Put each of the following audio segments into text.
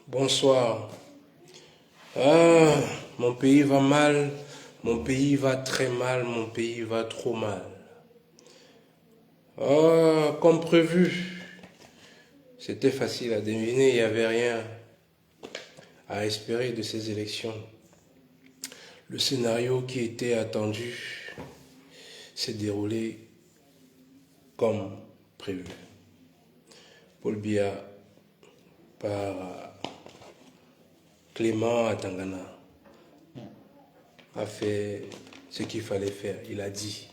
Bonsoir. Ah, mon pays va mal, mon pays va très mal, mon pays va trop mal. Ah, comme prévu, c'était facile à deviner, il n'y avait rien à espérer de ces élections. Le scénario qui était attendu s'est déroulé comme prévu. Paul Biya par Clément Atangana a fait ce qu'il fallait faire. Il a dit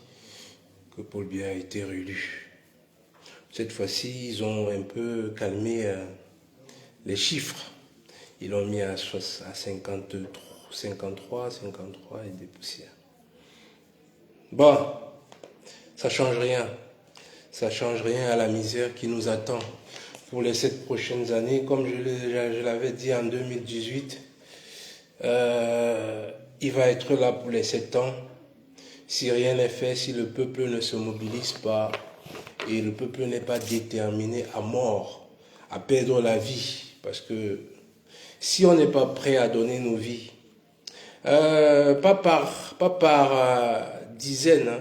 que Paul Biya a été réélu. Cette fois-ci, ils ont un peu calmé les chiffres. Ils l'ont mis à 53 et des poussières. Bon, ça ne change rien. Ça ne change rien à la misère qui nous attend pour les 7 prochaines années. Comme je l'avais dit en 2018, il va être là pour les 7 ans. Si rien n'est fait, si le peuple ne se mobilise pas et le peuple n'est pas déterminé à mort, à perdre la vie, parce que si on n'est pas prêt à donner nos vies, pas par dizaines, hein,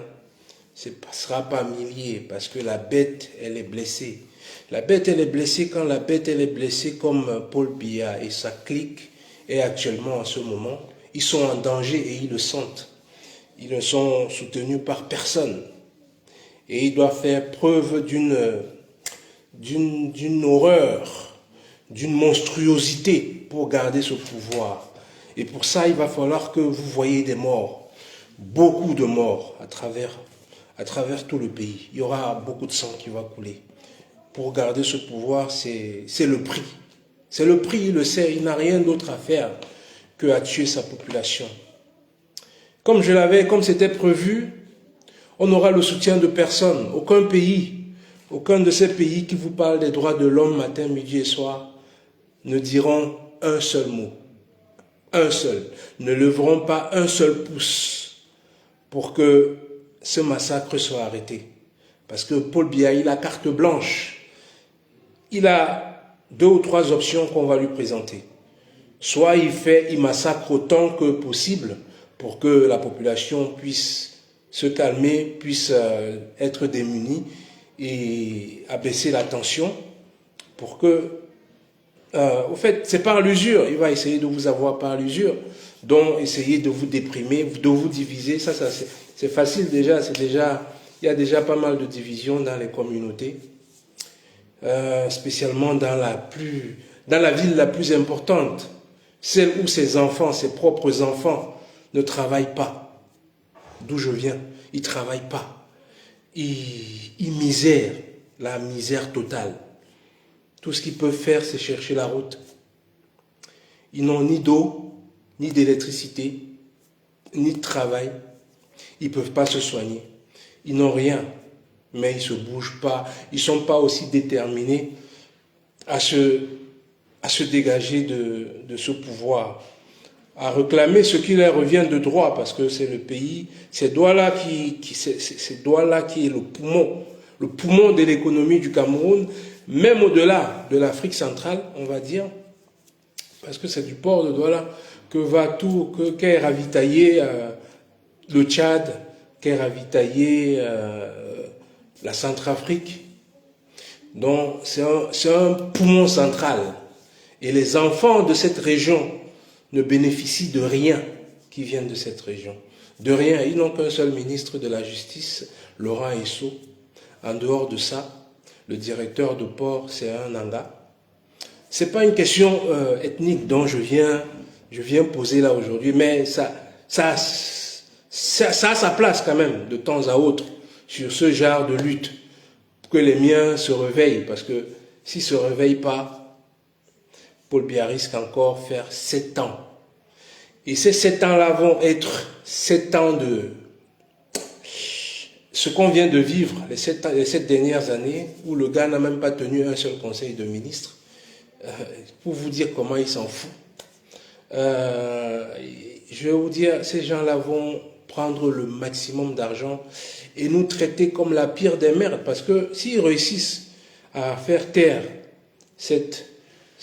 ce ne sera pas milliers, parce que la bête, elle est blessée. La bête, elle est blessée quand la bête, elle est blessée comme Paul Biya et sa clique est actuellement en ce moment. Ils sont en danger et ils le sentent. Ils ne sont soutenus par personne. Et ils doivent faire preuve d'une horreur, d'une monstruosité pour garder ce pouvoir. Et pour ça, il va falloir que vous voyez des morts, beaucoup de morts à travers tout le pays. Il y aura beaucoup de sang qui va couler. Pour garder ce pouvoir, c'est le prix. C'est le prix, il le sait, il n'a rien d'autre à faire que à tuer sa population. Comme c'était prévu, on n'aura le soutien de personne. Aucun de ces pays qui vous parlent des droits de l'homme matin, midi et soir, ne diront un seul mot. Un seul. Ne leveront pas un seul pouce pour que ce massacre soit arrêté. Parce que Paul Biya, il a carte blanche. Il a 2 ou 3 options qu'on va lui présenter. Soit il massacre autant que possible pour que la population puisse se calmer, puisse être démunie et abaisser la tension pour que, au fait, c'est par l'usure, il va essayer de vous avoir par l'usure, donc essayer de vous déprimer, de vous diviser, ça c'est facile déjà, il y a déjà pas mal de divisions dans les communautés, spécialement dans la ville la plus importante, celle où ses enfants, ses propres enfants ne travaillent pas. D'où je viens, ils ne travaillent pas. Ils misèrent, la misère totale. Tout ce qu'ils peuvent faire, c'est chercher la route. Ils n'ont ni d'eau, ni d'électricité, ni de travail. Ils ne peuvent pas se soigner. Ils n'ont rien, mais ils ne se bougent pas. Ils ne sont pas aussi déterminés à se dégager de ce pouvoir, à réclamer ce qui leur revient de droit, parce que c'est le pays, c'est Douala qui est le poumon de l'économie du Cameroun, même au-delà de l'Afrique centrale, on va dire, parce que c'est du port de Douala qu'est ravitaillé le Tchad, qu'est ravitaillé la Centrafrique. Donc c'est un poumon central. Et les enfants de cette région ne bénéficient de rien qui vient de cette région. De rien. Ils n'ont qu'un seul ministre de la Justice, Laurent Esso. En dehors de ça, le directeur de port, c'est un Nanga. Ce n'est pas une question ethnique dont je viens poser là aujourd'hui, mais ça a sa place quand même, de temps à autre, sur ce genre de lutte, pour que les miens se réveillent, parce que s'ils ne se réveillent pas, Paul Biya risque encore faire 7 ans. Et ces 7 ans-là vont être 7 ans de ce qu'on vient de vivre, les 7 dernières années, où le gars n'a même pas tenu un seul conseil de ministre, pour vous dire comment il s'en fout. Je vais vous dire, ces gens-là vont prendre le maximum d'argent et nous traiter comme la pire des merdes, parce que s'ils réussissent à faire taire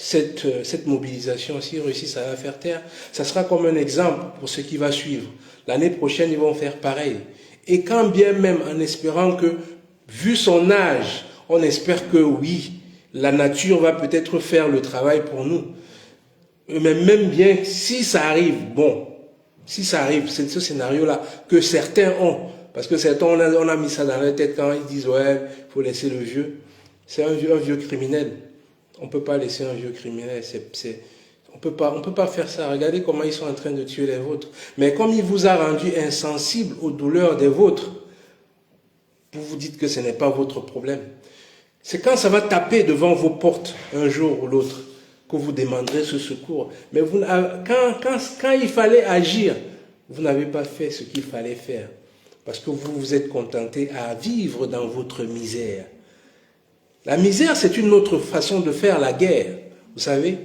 cette mobilisation, s'ils réussissent à la faire taire, ça sera comme un exemple pour ce qui va suivre. L'année prochaine, ils vont faire pareil. Et quand bien même, en espérant que, vu son âge, on espère que oui, la nature va peut-être faire le travail pour nous. Mais même bien, si ça arrive, bon, si ça arrive, c'est ce scénario-là que certains ont. Parce que certains, on a mis ça dans leur tête quand ils disent, ouais, il faut laisser le vieux. C'est un vieux criminel. On ne peut pas laisser un vieux criminel. On peut pas faire ça. Regardez comment ils sont en train de tuer les vôtres. Mais comme il vous a rendu insensible aux douleurs des vôtres, vous vous dites que ce n'est pas votre problème. C'est quand ça va taper devant vos portes un jour ou l'autre que vous demanderez ce secours. Mais quand il fallait agir, vous n'avez pas fait ce qu'il fallait faire. Parce que vous vous êtes contenté à vivre dans votre misère. La misère, c'est une autre façon de faire la guerre. Vous savez,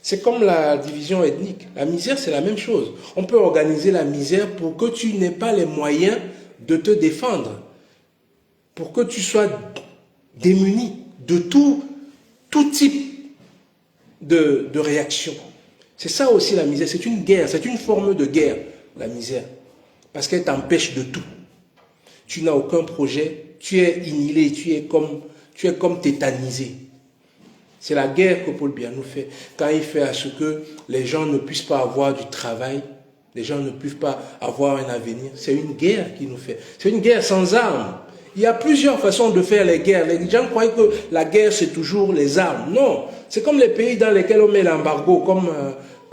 c'est comme la division ethnique. La misère, c'est la même chose. On peut organiser la misère pour que tu n'aies pas les moyens de te défendre. Pour que tu sois démuni de tout type de réaction. C'est ça aussi la misère. C'est une guerre, c'est une forme de guerre, la misère. Parce qu'elle t'empêche de tout. Tu n'as aucun projet, tu es inhilé, tu es comme tétanisé. C'est la guerre que Paul Biya nous fait. Quand il fait à ce que les gens ne puissent pas avoir du travail, les gens ne puissent pas avoir un avenir, c'est une guerre qu'il nous fait. C'est une guerre sans armes. Il y a plusieurs façons de faire les guerres. Les gens croient que la guerre, c'est toujours les armes. Non, c'est comme les pays dans lesquels on met l'embargo, comme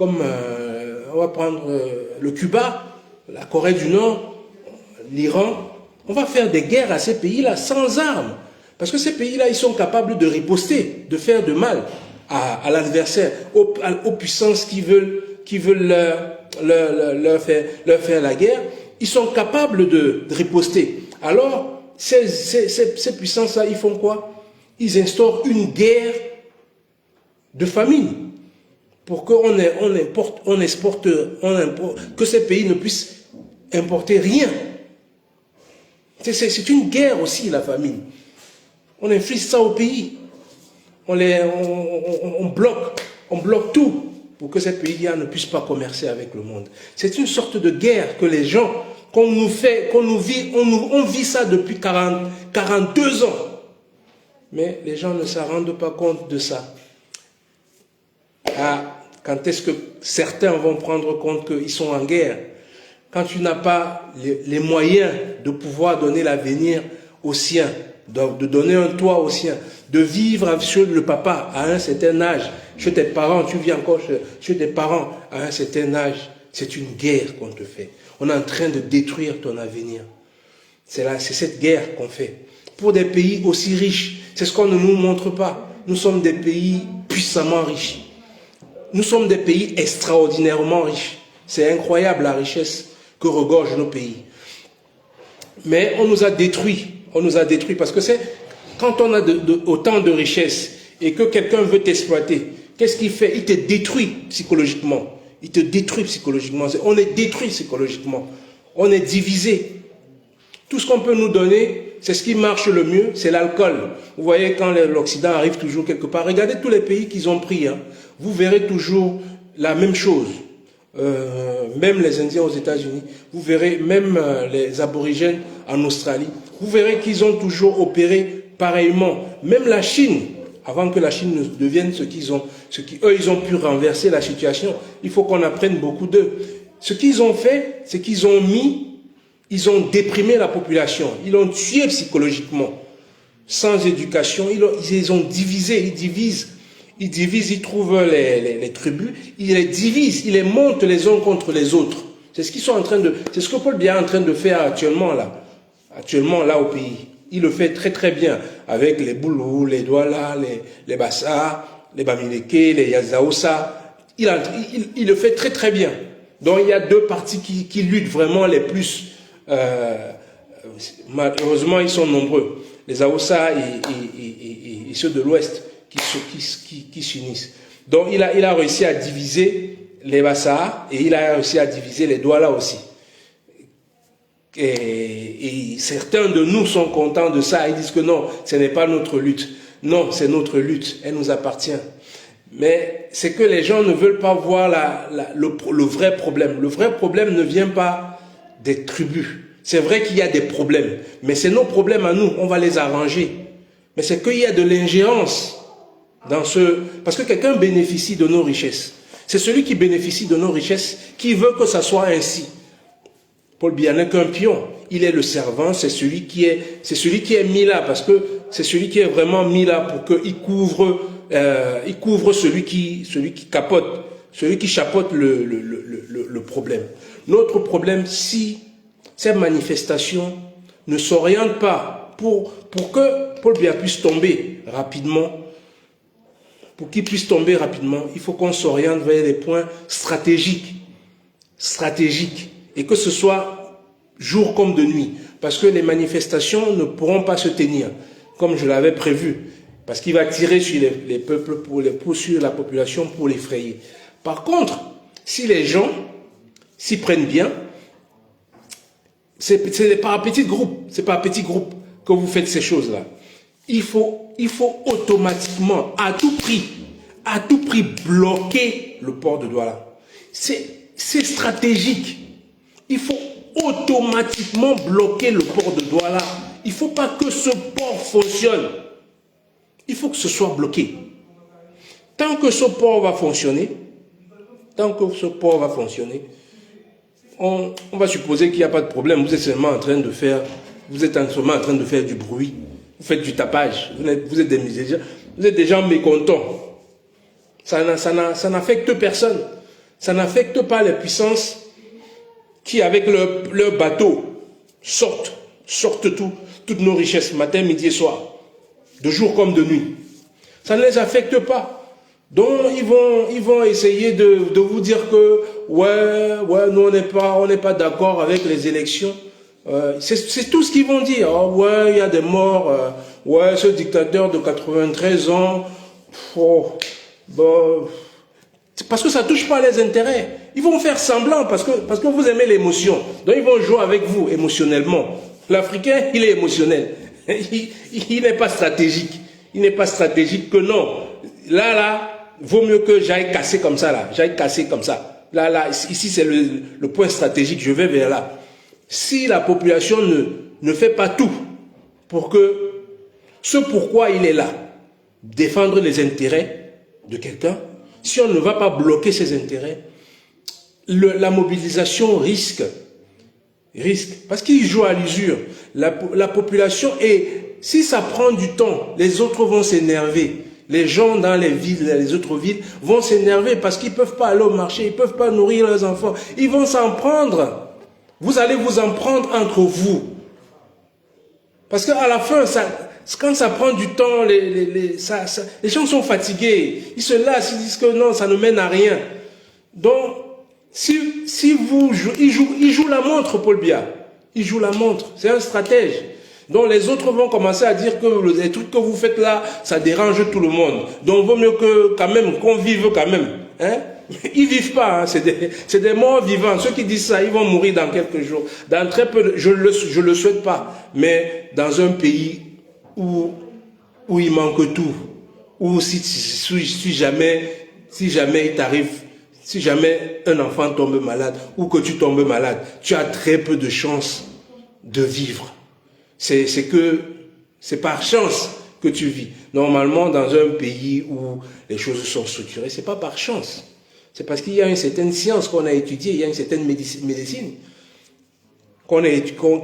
on va prendre le Cuba, la Corée du Nord, l'Iran. On va faire des guerres à ces pays-là sans armes. Parce que ces pays-là, ils sont capables de riposter, de faire de mal à l'adversaire, aux puissances qui veulent leur faire la guerre. Ils sont capables de riposter. Alors, ces puissances-là, ils font quoi? Ils instaurent une guerre de famine pour qu'on exporte, que ces pays ne puissent importer rien. C'est une guerre aussi, la famine. On inflige ça au pays. On bloque tout pour que ces pays-là ne puissent pas commercer avec le monde. C'est une sorte de guerre que les gens, on vit ça depuis 42 ans. Mais les gens ne se rendent pas compte de ça. Quand est-ce que certains vont prendre compte qu'ils sont en guerre? Quand tu n'as pas les moyens de pouvoir donner l'avenir aux siens, de donner un toit aux siens, de vivre chez le papa à un certain âge, chez tes parents, tu vis encore chez tes parents à un certain âge, c'est une guerre qu'on te fait. On est en train de détruire ton avenir. C'est cette guerre qu'on fait. Pour des pays aussi riches, c'est ce qu'on ne nous montre pas. Nous sommes des pays puissamment riches. Nous sommes des pays extraordinairement riches. C'est incroyable la richesse que regorgent nos pays. Mais on nous a détruits. On nous a détruits parce que c'est quand on a autant de richesses et que quelqu'un veut t'exploiter, qu'est-ce qu'il fait? Il te détruit psychologiquement. Il te détruit psychologiquement. On est détruit psychologiquement. On est divisé. Tout ce qu'on peut nous donner, c'est ce qui marche le mieux, c'est l'alcool. Vous voyez, quand l'Occident arrive toujours quelque part, regardez tous les pays qu'ils ont pris. Vous verrez toujours la même chose. Même les Indiens aux États-Unis, vous verrez même les aborigènes en Australie, vous verrez qu'ils ont toujours opéré pareillement. Même la Chine, avant que la Chine ne devienne ce qu'eux ils ont pu renverser la situation, il faut qu'on apprenne beaucoup d'eux. Ce qu'ils ont fait, c'est qu'ils ont ils ont déprimé la population, ils l'ont tué psychologiquement, sans éducation, ils ont divisé, ils trouvent les tribus, ils les divisent, ils les montent les uns contre les autres. C'est ce qu'ils sont en train de, c'est ce que Paul Biya est en train de faire actuellement là au pays. Il le fait très très bien avec les Boulous, les Douala, les Bassa, les Bamileke, les Yazaoussa. Il le fait très très bien. Donc il y a deux partis qui luttent vraiment les plus. Malheureusement ils sont nombreux. Les Aoussa et ceux de l'Ouest qui s'unissent. Donc il a réussi à diviser les Bassa et il a réussi à diviser les Douala aussi. Et certains de nous sont contents de ça. Ils disent que non, ce n'est pas notre lutte. Non, c'est notre lutte. Elle nous appartient. Mais c'est que les gens ne veulent pas voir le vrai problème. Le vrai problème ne vient pas des tribus. C'est vrai qu'il y a des problèmes, mais c'est nos problèmes à nous, on va les arranger. Mais c'est qu'il y a de l'ingérence dans ce... Parce que quelqu'un bénéficie de nos richesses. C'est celui qui bénéficie de nos richesses qui veut que ça soit ainsi. Paul Biya n'est qu'un pion. Il est le servant, c'est celui qui est mis là, parce que c'est celui qui est vraiment mis là pour qu'il couvre, celui qui capote, celui qui chapeaute le problème. Notre problème, si cette manifestation ne s'oriente pas pour que Paul Biya puisse tomber rapidement, pour qu'il puisse tomber rapidement, il faut qu'on s'oriente vers des points stratégiques, et que ce soit jour comme de nuit, parce que les manifestations ne pourront pas se tenir, comme je l'avais prévu, parce qu'il va tirer sur les peuples, sur la population pour l'effrayer. Par contre, si les gens s'y prennent bien, c'est par petits groupes, que vous faites ces choses-là. Il faut automatiquement, à tout prix bloquer le port de Douala. C'est stratégique. Il faut automatiquement bloquer le port de Douala. Il ne faut pas que ce port fonctionne. Il faut que ce soit bloqué. Tant que ce port va fonctionner, on va supposer qu'il n'y a pas de problème. Vous êtes seulement en train de faire du bruit. Vous faites du tapage. Vous êtes des gens mécontents. Ça n'affecte personne. Ça n'affecte pas les puissances qui, avec leur bateau, sortent toutes nos richesses, matin, midi et soir, de jour comme de nuit. Ça ne les affecte pas. Donc, ils vont essayer de vous dire que, ouais, nous, on n'est pas d'accord avec les élections. C'est tout ce qu'ils vont dire. Oh, ouais, il y a des morts. Ouais, ce dictateur de 93 ans. Oh, bon, parce que ça ne touche pas les intérêts. Ils vont faire semblant parce que vous aimez l'émotion. Donc, ils vont jouer avec vous émotionnellement. L'Africain, il est émotionnel. Il n'est pas stratégique. Il n'est pas stratégique que non. Là, vaut mieux que j'aille casser comme ça, là. J'aille casser comme ça. Là, ici, c'est le point stratégique. Je vais vers là. Si la population ne fait pas tout pour que ce pourquoi il est là, défendre les intérêts de quelqu'un, si on ne va pas bloquer ses intérêts, la mobilisation risque, parce qu'il joue à l'usure. La population, et si ça prend du temps, les autres vont s'énerver. Les gens dans les autres villes vont s'énerver parce qu'ils ne peuvent pas aller au marché, ils ne peuvent pas nourrir leurs enfants. Ils vont s'en prendre. Vous allez vous en prendre entre vous. Parce qu'à la fin, quand ça prend du temps, les gens sont fatigués. Ils se lassent, ils disent que non, ça ne mène à rien. Donc, il joue la montre, Paul Biya. Il joue la montre. C'est un stratège. Donc les autres vont commencer à dire que les trucs que vous faites là, ça dérange tout le monde. Donc il vaut mieux qu'on vive quand même. Hein? Ils ne vivent pas, hein. C'est des morts vivants. Ceux qui disent ça, ils vont mourir dans quelques jours. Dans très peu, je le souhaite pas. Mais dans un pays où il manque tout, où si jamais il t'arrive, si jamais un enfant tombe malade ou que tu tombes malade, tu as très peu de chances de vivre. C'est par chance que tu vis. Normalement, dans un pays où les choses sont structurées, c'est pas par chance. C'est parce qu'il y a une certaine science qu'on a étudiée, il y a une certaine médecine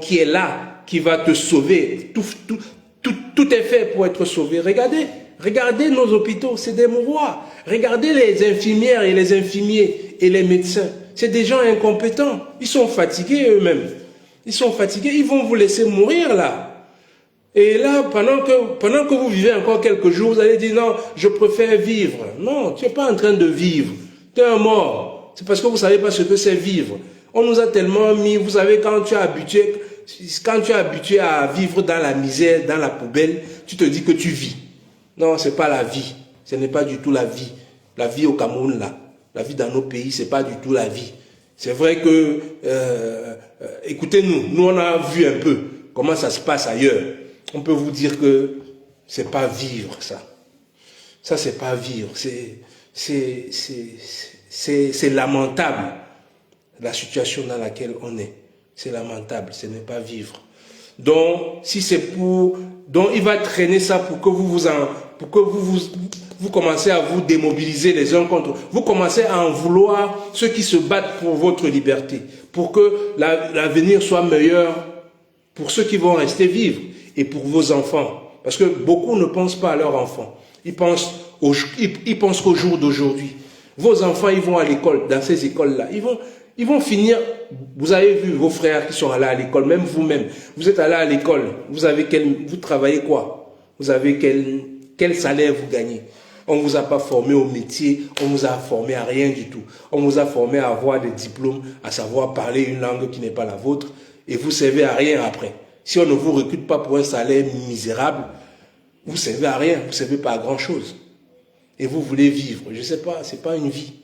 qui est là, qui va te sauver. Tout est fait pour être sauvé. Regardez nos hôpitaux, c'est des mouroirs. Regardez les infirmières et les infirmiers et les médecins. C'est des gens incompétents. Ils sont fatigués eux-mêmes. Ils sont fatigués, ils vont vous laisser mourir là. Et là, pendant que vous vivez encore quelques jours, vous allez dire non, je préfère vivre. Non, tu n'es pas en train de vivre. Tu es un mort. C'est parce que vous ne savez pas ce que c'est vivre. On nous a tellement mis, vous savez, quand tu es habitué à vivre dans la misère, dans la poubelle, tu te dis que tu vis. Non, ce n'est pas la vie. Ce n'est pas du tout la vie. La vie au Cameroun, là. La vie dans nos pays, ce n'est pas du tout la vie. C'est vrai que, écoutez-nous, nous on a vu un peu comment ça se passe ailleurs. On peut vous dire que c'est pas vivre ça. Ça c'est pas vivre. C'est lamentable, la situation dans laquelle on est. C'est lamentable, ce n'est pas vivre. Donc, si c'est pour... Donc, il va traîner ça pour que vous commencez à vous démobiliser les uns contre... Vous commencez à en vouloir ceux qui se battent pour votre liberté, pour que l'avenir soit meilleur pour ceux qui vont rester vivre et pour vos enfants. Parce que beaucoup ne pensent pas à leurs enfants. Ils pensent qu'au jour d'aujourd'hui. Vos enfants, ils vont à l'école, dans ces écoles-là. Ils vont finir, vous avez vu vos frères qui sont allés à l'école, même vous-même. Vous êtes allés à l'école, vous travaillez quoi? Vous avez quel salaire vous gagnez? On ne vous a pas formé au métier, on vous a formé à rien du tout. On vous a formé à avoir des diplômes, à savoir parler une langue qui n'est pas la vôtre, et vous ne servez à rien après. Si on ne vous recrute pas pour un salaire misérable, vous ne servez à rien, vous ne servez pas à grand-chose. Et vous voulez vivre, je ne sais pas, ce n'est pas une vie.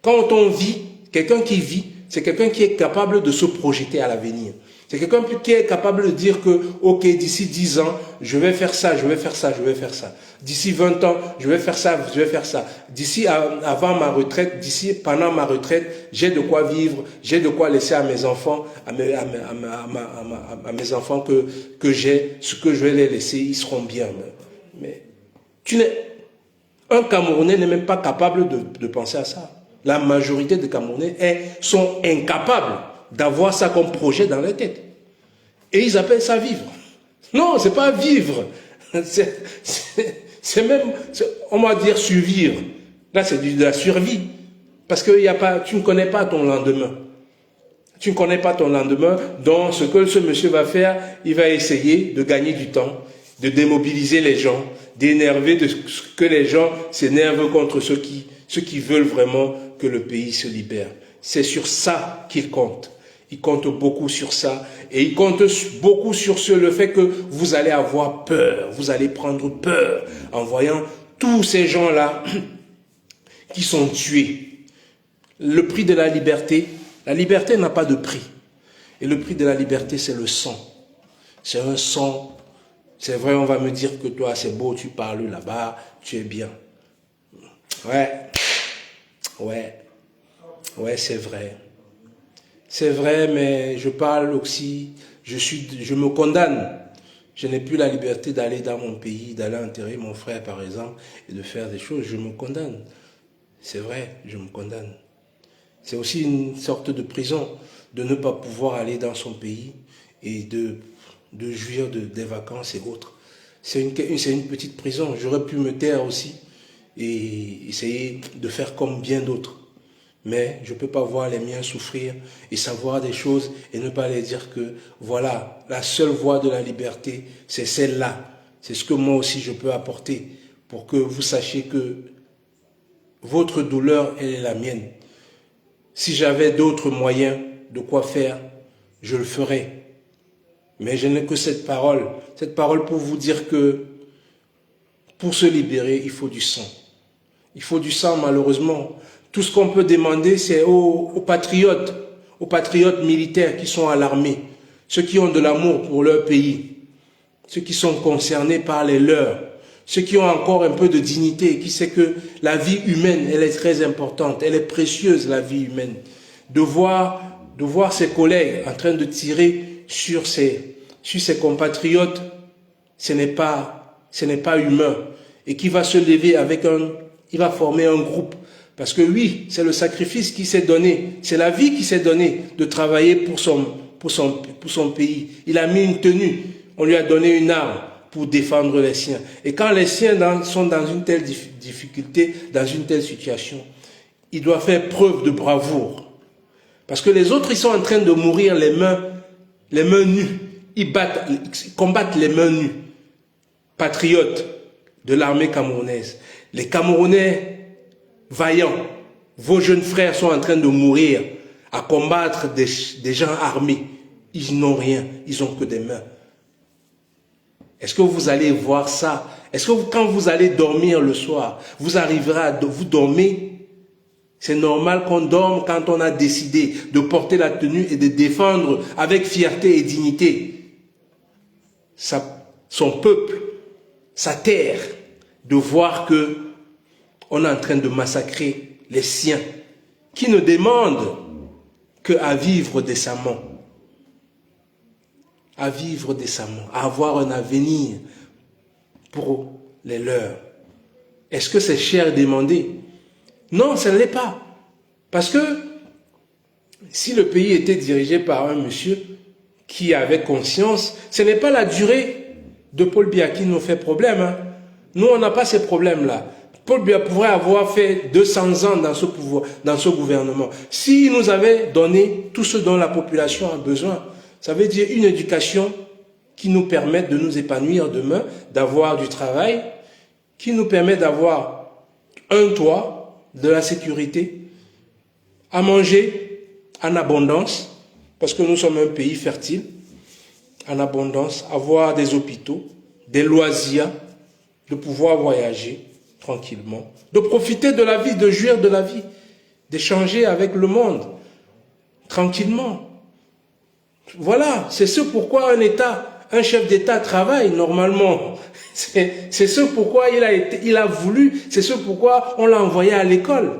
Quand on vit, quelqu'un qui vit, c'est quelqu'un qui est capable de se projeter à l'avenir. C'est quelqu'un qui est capable de dire que, ok, d'ici 10 ans, je vais faire ça, je vais faire ça, je vais faire ça. D'ici 20 ans, je vais faire ça, je vais faire ça. D'ici avant ma retraite, pendant ma retraite, j'ai de quoi vivre, j'ai de quoi laisser à mes enfants, à mes enfants que j'ai, ce que je vais les laisser, ils seront bien. Mais un Camerounais n'est même pas capable de penser à ça. La majorité des Camerounais sont incapables d'avoir ça comme projet dans leur tête. Et ils appellent ça vivre. Non, c'est pas vivre. C'est même, on va dire survivre. Là, c'est de la survie. Parce que tu ne connais pas ton lendemain. Tu ne connais pas ton lendemain. Donc, ce que ce monsieur va faire, il va essayer de gagner du temps, de démobiliser les gens, d'énerver, que les gens s'énervent contre ceux qui veulent vraiment que le pays se libère. C'est sur ça qu'il compte. Il compte beaucoup sur ça. Et il compte beaucoup sur le fait que vous allez avoir peur. Vous allez prendre peur en voyant tous ces gens-là qui sont tués. Le prix de la liberté n'a pas de prix. Et le prix de la liberté, c'est le sang. C'est un sang. C'est vrai, on va me dire que toi, c'est beau, tu parles là-bas, tu es bien. Ouais, c'est vrai. C'est vrai, mais je parle aussi, je me condamne. Je n'ai plus la liberté d'aller dans mon pays, d'aller enterrer mon frère, par exemple, et de faire des choses. Je me condamne. C'est vrai, je me condamne. C'est aussi une sorte de prison de ne pas pouvoir aller dans son pays et de jouir des vacances et autres. C'est une petite prison. J'aurais pu me taire aussi et essayer de faire comme bien d'autres. Mais je ne peux pas voir les miens souffrir et savoir des choses et ne pas les dire que voilà, la seule voie de la liberté, c'est celle-là. C'est ce que moi aussi je peux apporter pour que vous sachiez que votre douleur, elle est la mienne. Si j'avais d'autres moyens de quoi faire, je le ferais. Mais je n'ai que cette parole pour vous dire que pour se libérer, il faut du sang. Il faut du sang, malheureusement. Tout ce qu'on peut demander, c'est aux patriotes militaires qui sont à l'armée, ceux qui ont de l'amour pour leur pays, ceux qui sont concernés par les leurs, ceux qui ont encore un peu de dignité, qui savent que la vie humaine, elle est très importante, elle est précieuse, la vie humaine. De voir ses collègues en train de tirer sur ses compatriotes, ce n'est pas humain. Et qui va se lever il va former un groupe. Parce que oui, c'est le sacrifice qui s'est donné, c'est la vie qui s'est donnée de travailler pour son pays. Il a mis une tenue, on lui a donné une arme pour défendre les siens. Et quand les siens sont dans une telle difficulté, dans une telle situation, il doit faire preuve de bravoure. Parce que les autres, ils sont en train de mourir les mains nues. Ils combattent les mains nues. Patriotes de l'armée camerounaise. Les Camerounais vaillants, vos jeunes frères sont en train de mourir à combattre des gens armés. Ils n'ont rien, ils n'ont que des mains. Est-ce que vous allez voir ça? Est-ce que quand vous allez dormir le soir, vous arriverez à vous dormir? C'est normal qu'on dorme quand on a décidé de porter la tenue et de défendre avec fierté et dignité son peuple, sa terre, de voir que on est en train de massacrer les siens qui ne demandent qu'à vivre décemment. À vivre décemment, à avoir un avenir pour les leurs. Est-ce que c'est cher demander? Non, ce ne l'est pas. Parce que si le pays était dirigé par un monsieur qui avait conscience, ce n'est pas la durée de Paul Biya qui nous fait problème. Hein. Nous, on n'a pas ces problèmes-là. Paul Biya pourrait avoir fait 200 ans dans ce pouvoir, dans ce gouvernement. S'il nous avait donné tout ce dont la population a besoin, ça veut dire une éducation qui nous permette de nous épanouir demain, d'avoir du travail, qui nous permet d'avoir un toit, de la sécurité, à manger en abondance, parce que nous sommes un pays fertile, en abondance, avoir des hôpitaux, des loisirs, de pouvoir voyager tranquillement, de profiter de la vie, de jouir de la vie, d'échanger avec le monde tranquillement. Voilà, c'est ce pourquoi un chef d'État travaille normalement. C'est ce pourquoi il a voulu, c'est ce pourquoi on l'a envoyé à l'école.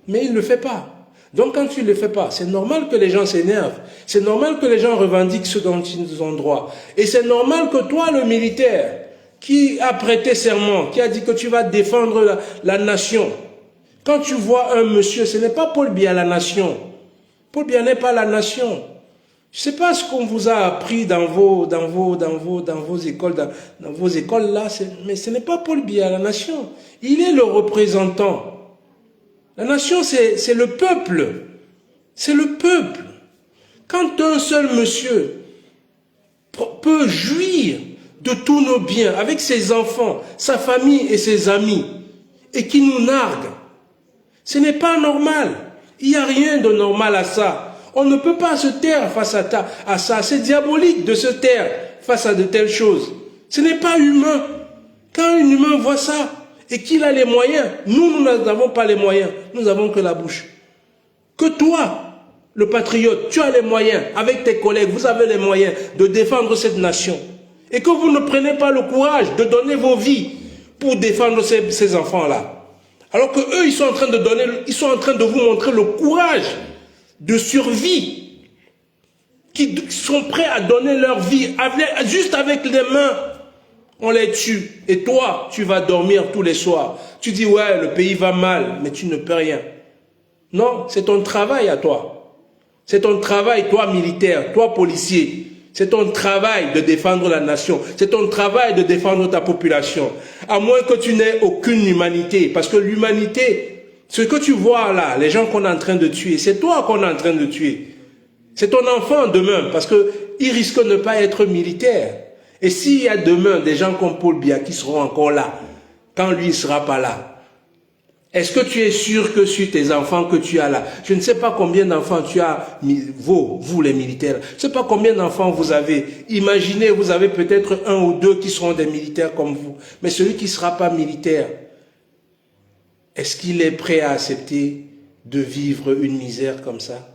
Mais il ne le fait pas. Donc quand tu ne le fais pas, c'est normal que les gens s'énervent. C'est normal que les gens revendiquent ce dont ils ont droit. Et c'est normal que toi, le militaire, qui a prêté serment, qui a dit que tu vas défendre la nation, quand tu vois un monsieur, ce n'est pas Paul Biya la nation. Paul Biya n'est pas la nation. Je ne sais pas ce qu'on vous a appris dans vos écoles, dans vos écoles là, mais ce n'est pas Paul Biya la nation. Il est le représentant. La nation, c'est le peuple. C'est le peuple. Quand un seul monsieur peut jouir de tous nos biens avec ses enfants, sa famille et ses amis, et qui nous nargue, ce n'est pas normal. Il n'y a rien de normal à ça. On ne peut pas se taire face à ça. C'est diabolique de se taire face à de telles choses. Ce n'est pas humain. Quand un humain voit ça et qu'il a les moyens, nous n'avons pas les moyens. Nous n'avons que la bouche. Que toi, le patriote, tu as les moyens, avec tes collègues, vous avez les moyens de défendre cette nation. Et que vous ne prenez pas le courage de donner vos vies pour défendre ces enfants-là. Alors que eux, ils sont en train de vous montrer le courage de survie, qui sont prêts à donner leur vie, juste avec les mains, on les tue. Et toi, tu vas dormir tous les soirs. Tu dis, ouais, le pays va mal, mais tu ne peux rien. Non, c'est ton travail à toi. C'est ton travail, toi militaire, toi policier. C'est ton travail de défendre la nation. C'est ton travail de défendre ta population. À moins que tu n'aies aucune humanité. Parce que l'humanité, ce que tu vois là, les gens qu'on est en train de tuer, c'est toi qu'on est en train de tuer. C'est ton enfant demain, parce qu'il risque de ne pas être militaire. Et s'il y a demain des gens comme Paul Biya qui seront encore là, quand lui ne sera pas là, est-ce que tu es sûr que sur tes enfants que tu as là, je ne sais pas combien d'enfants tu as, vous les militaires, je ne sais pas combien d'enfants vous avez. Imaginez, vous avez peut-être un ou deux qui seront des militaires comme vous. Mais celui qui ne sera pas militaire, est-ce qu'il est prêt à accepter de vivre une misère comme ça?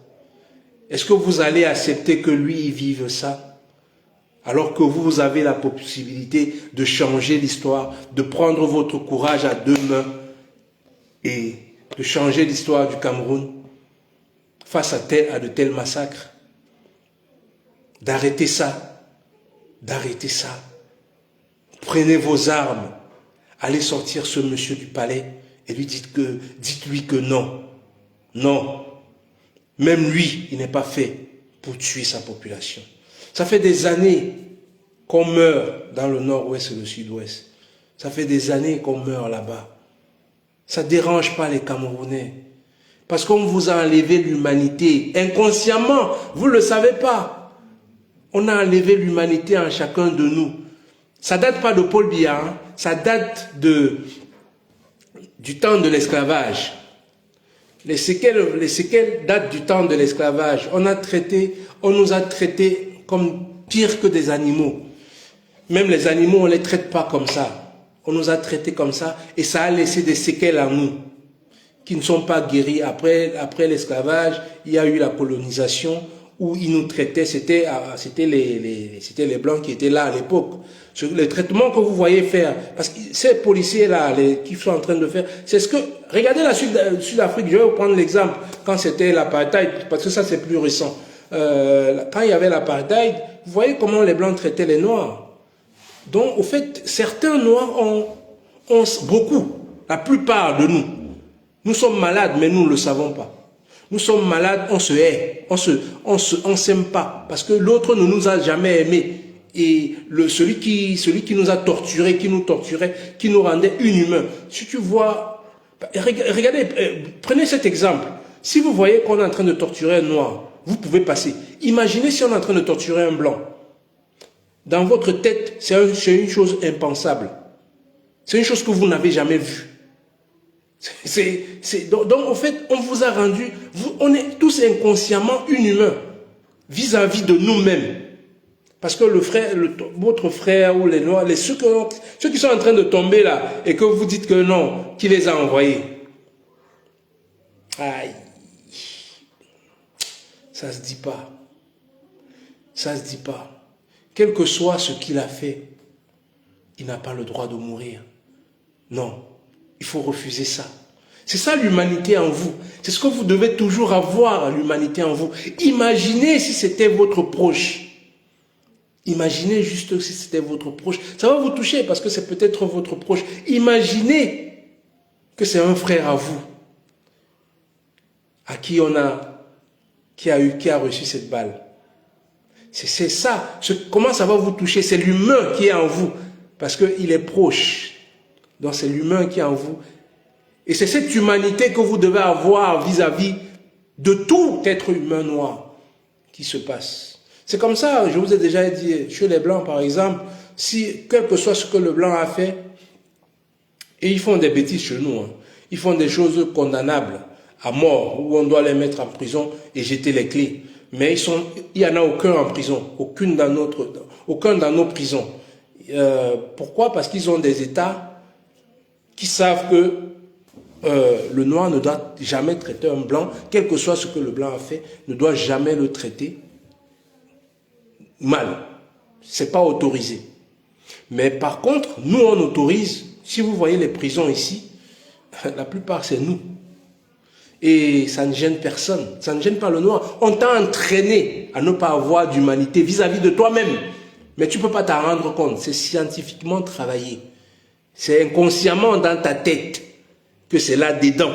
Est-ce que vous allez accepter que lui il vive ça? Alors que vous avez la possibilité de changer l'histoire, de prendre votre courage à deux mains et de changer l'histoire du Cameroun face à de tels massacres. D'arrêter ça. D'arrêter ça. Prenez vos armes. Allez sortir ce monsieur du palais et dites-lui que non. Non. Même lui, il n'est pas fait pour tuer sa population. Ça fait des années qu'on meurt dans le nord-ouest et le sud-ouest. Ça fait des années qu'on meurt là-bas. Ça ne dérange pas les Camerounais. Parce qu'on vous a enlevé l'humanité. Inconsciemment, vous ne le savez pas. On a enlevé l'humanité en chacun de nous. Ça ne date pas de Paul Biya, hein. Ça date du temps de l'esclavage. Les séquelles datent du temps de l'esclavage. On nous a traités comme pire que des animaux. Même les animaux, on ne les traite pas comme ça. On nous a traités comme ça et ça a laissé des séquelles en nous qui ne sont pas guéries. Après l'esclavage, il y a eu la colonisation où ils nous traitaient, c'était les Blancs qui étaient là à l'époque. Le traitement que vous voyez faire, parce que ces policiers-là, qui sont en train de faire, c'est ce que... Regardez la Sud-Afrique, je vais vous prendre l'exemple, quand c'était l'apartheid, parce que ça c'est plus récent. Quand il y avait l'apartheid, vous voyez comment les Blancs traitaient les Noirs. Donc, au fait, certains Noirs ont beaucoup, la plupart de nous. Nous sommes malades, mais nous ne le savons pas. Nous sommes malades, on se hait, on s'aime pas, parce que l'autre ne nous a jamais aimés. Et celui qui nous a torturés, qui nous torturait, qui nous rendait inhumains. Si tu vois, regardez, prenez cet exemple. Si vous voyez qu'on est en train de torturer un noir, vous pouvez passer. Imaginez si on est en train de torturer un blanc. Dans votre tête, c'est une chose impensable. C'est une chose que vous n'avez jamais vue. Donc, en fait, on vous a rendu, on est tous inconsciemment inhumains vis-à-vis de nous-mêmes. Parce que votre frère ou les Noirs, ceux qui sont en train de tomber là, et que vous dites que non, qui les a envoyés. Aïe. Ça se dit pas. Ça se dit pas. Quel que soit ce qu'il a fait, il n'a pas le droit de mourir. Non. Il faut refuser ça. C'est ça l'humanité en vous. C'est ce que vous devez toujours avoir, l'humanité en vous. Imaginez si c'était votre proche. Imaginez juste si c'était votre proche. Ça va vous toucher parce que c'est peut-être votre proche. Imaginez que c'est un frère à vous. À qui qui a reçu cette balle. C'est ça. Comment ça va vous toucher? C'est l'humain qui est en vous. Parce qu'il est proche. Donc c'est l'humain qui est en vous. Et c'est cette humanité que vous devez avoir vis-à-vis de tout être humain noir qui se passe. C'est comme ça, je vous ai déjà dit, chez les Blancs par exemple, si quel que soit ce que le Blanc a fait, et ils font des bêtises chez nous, hein, ils font des choses condamnables à mort, où on doit les mettre en prison et jeter les clés. Mais il n'y en a aucun en prison, aucun dans nos prisons. Pourquoi? Parce qu'ils ont des États qui savent que le noir ne doit jamais traiter un blanc, quel que soit ce que le blanc a fait, ne doit jamais le traiter mal. C'est pas autorisé. Mais par contre, nous on autorise. Si vous voyez les prisons ici, la plupart c'est nous. Et ça ne gêne personne. Ça ne gêne pas le noir. On t'a entraîné à ne pas avoir d'humanité vis-à-vis de toi-même. Mais tu ne peux pas t'en rendre compte. C'est scientifiquement travaillé. C'est inconsciemment dans ta tête que c'est là-dedans.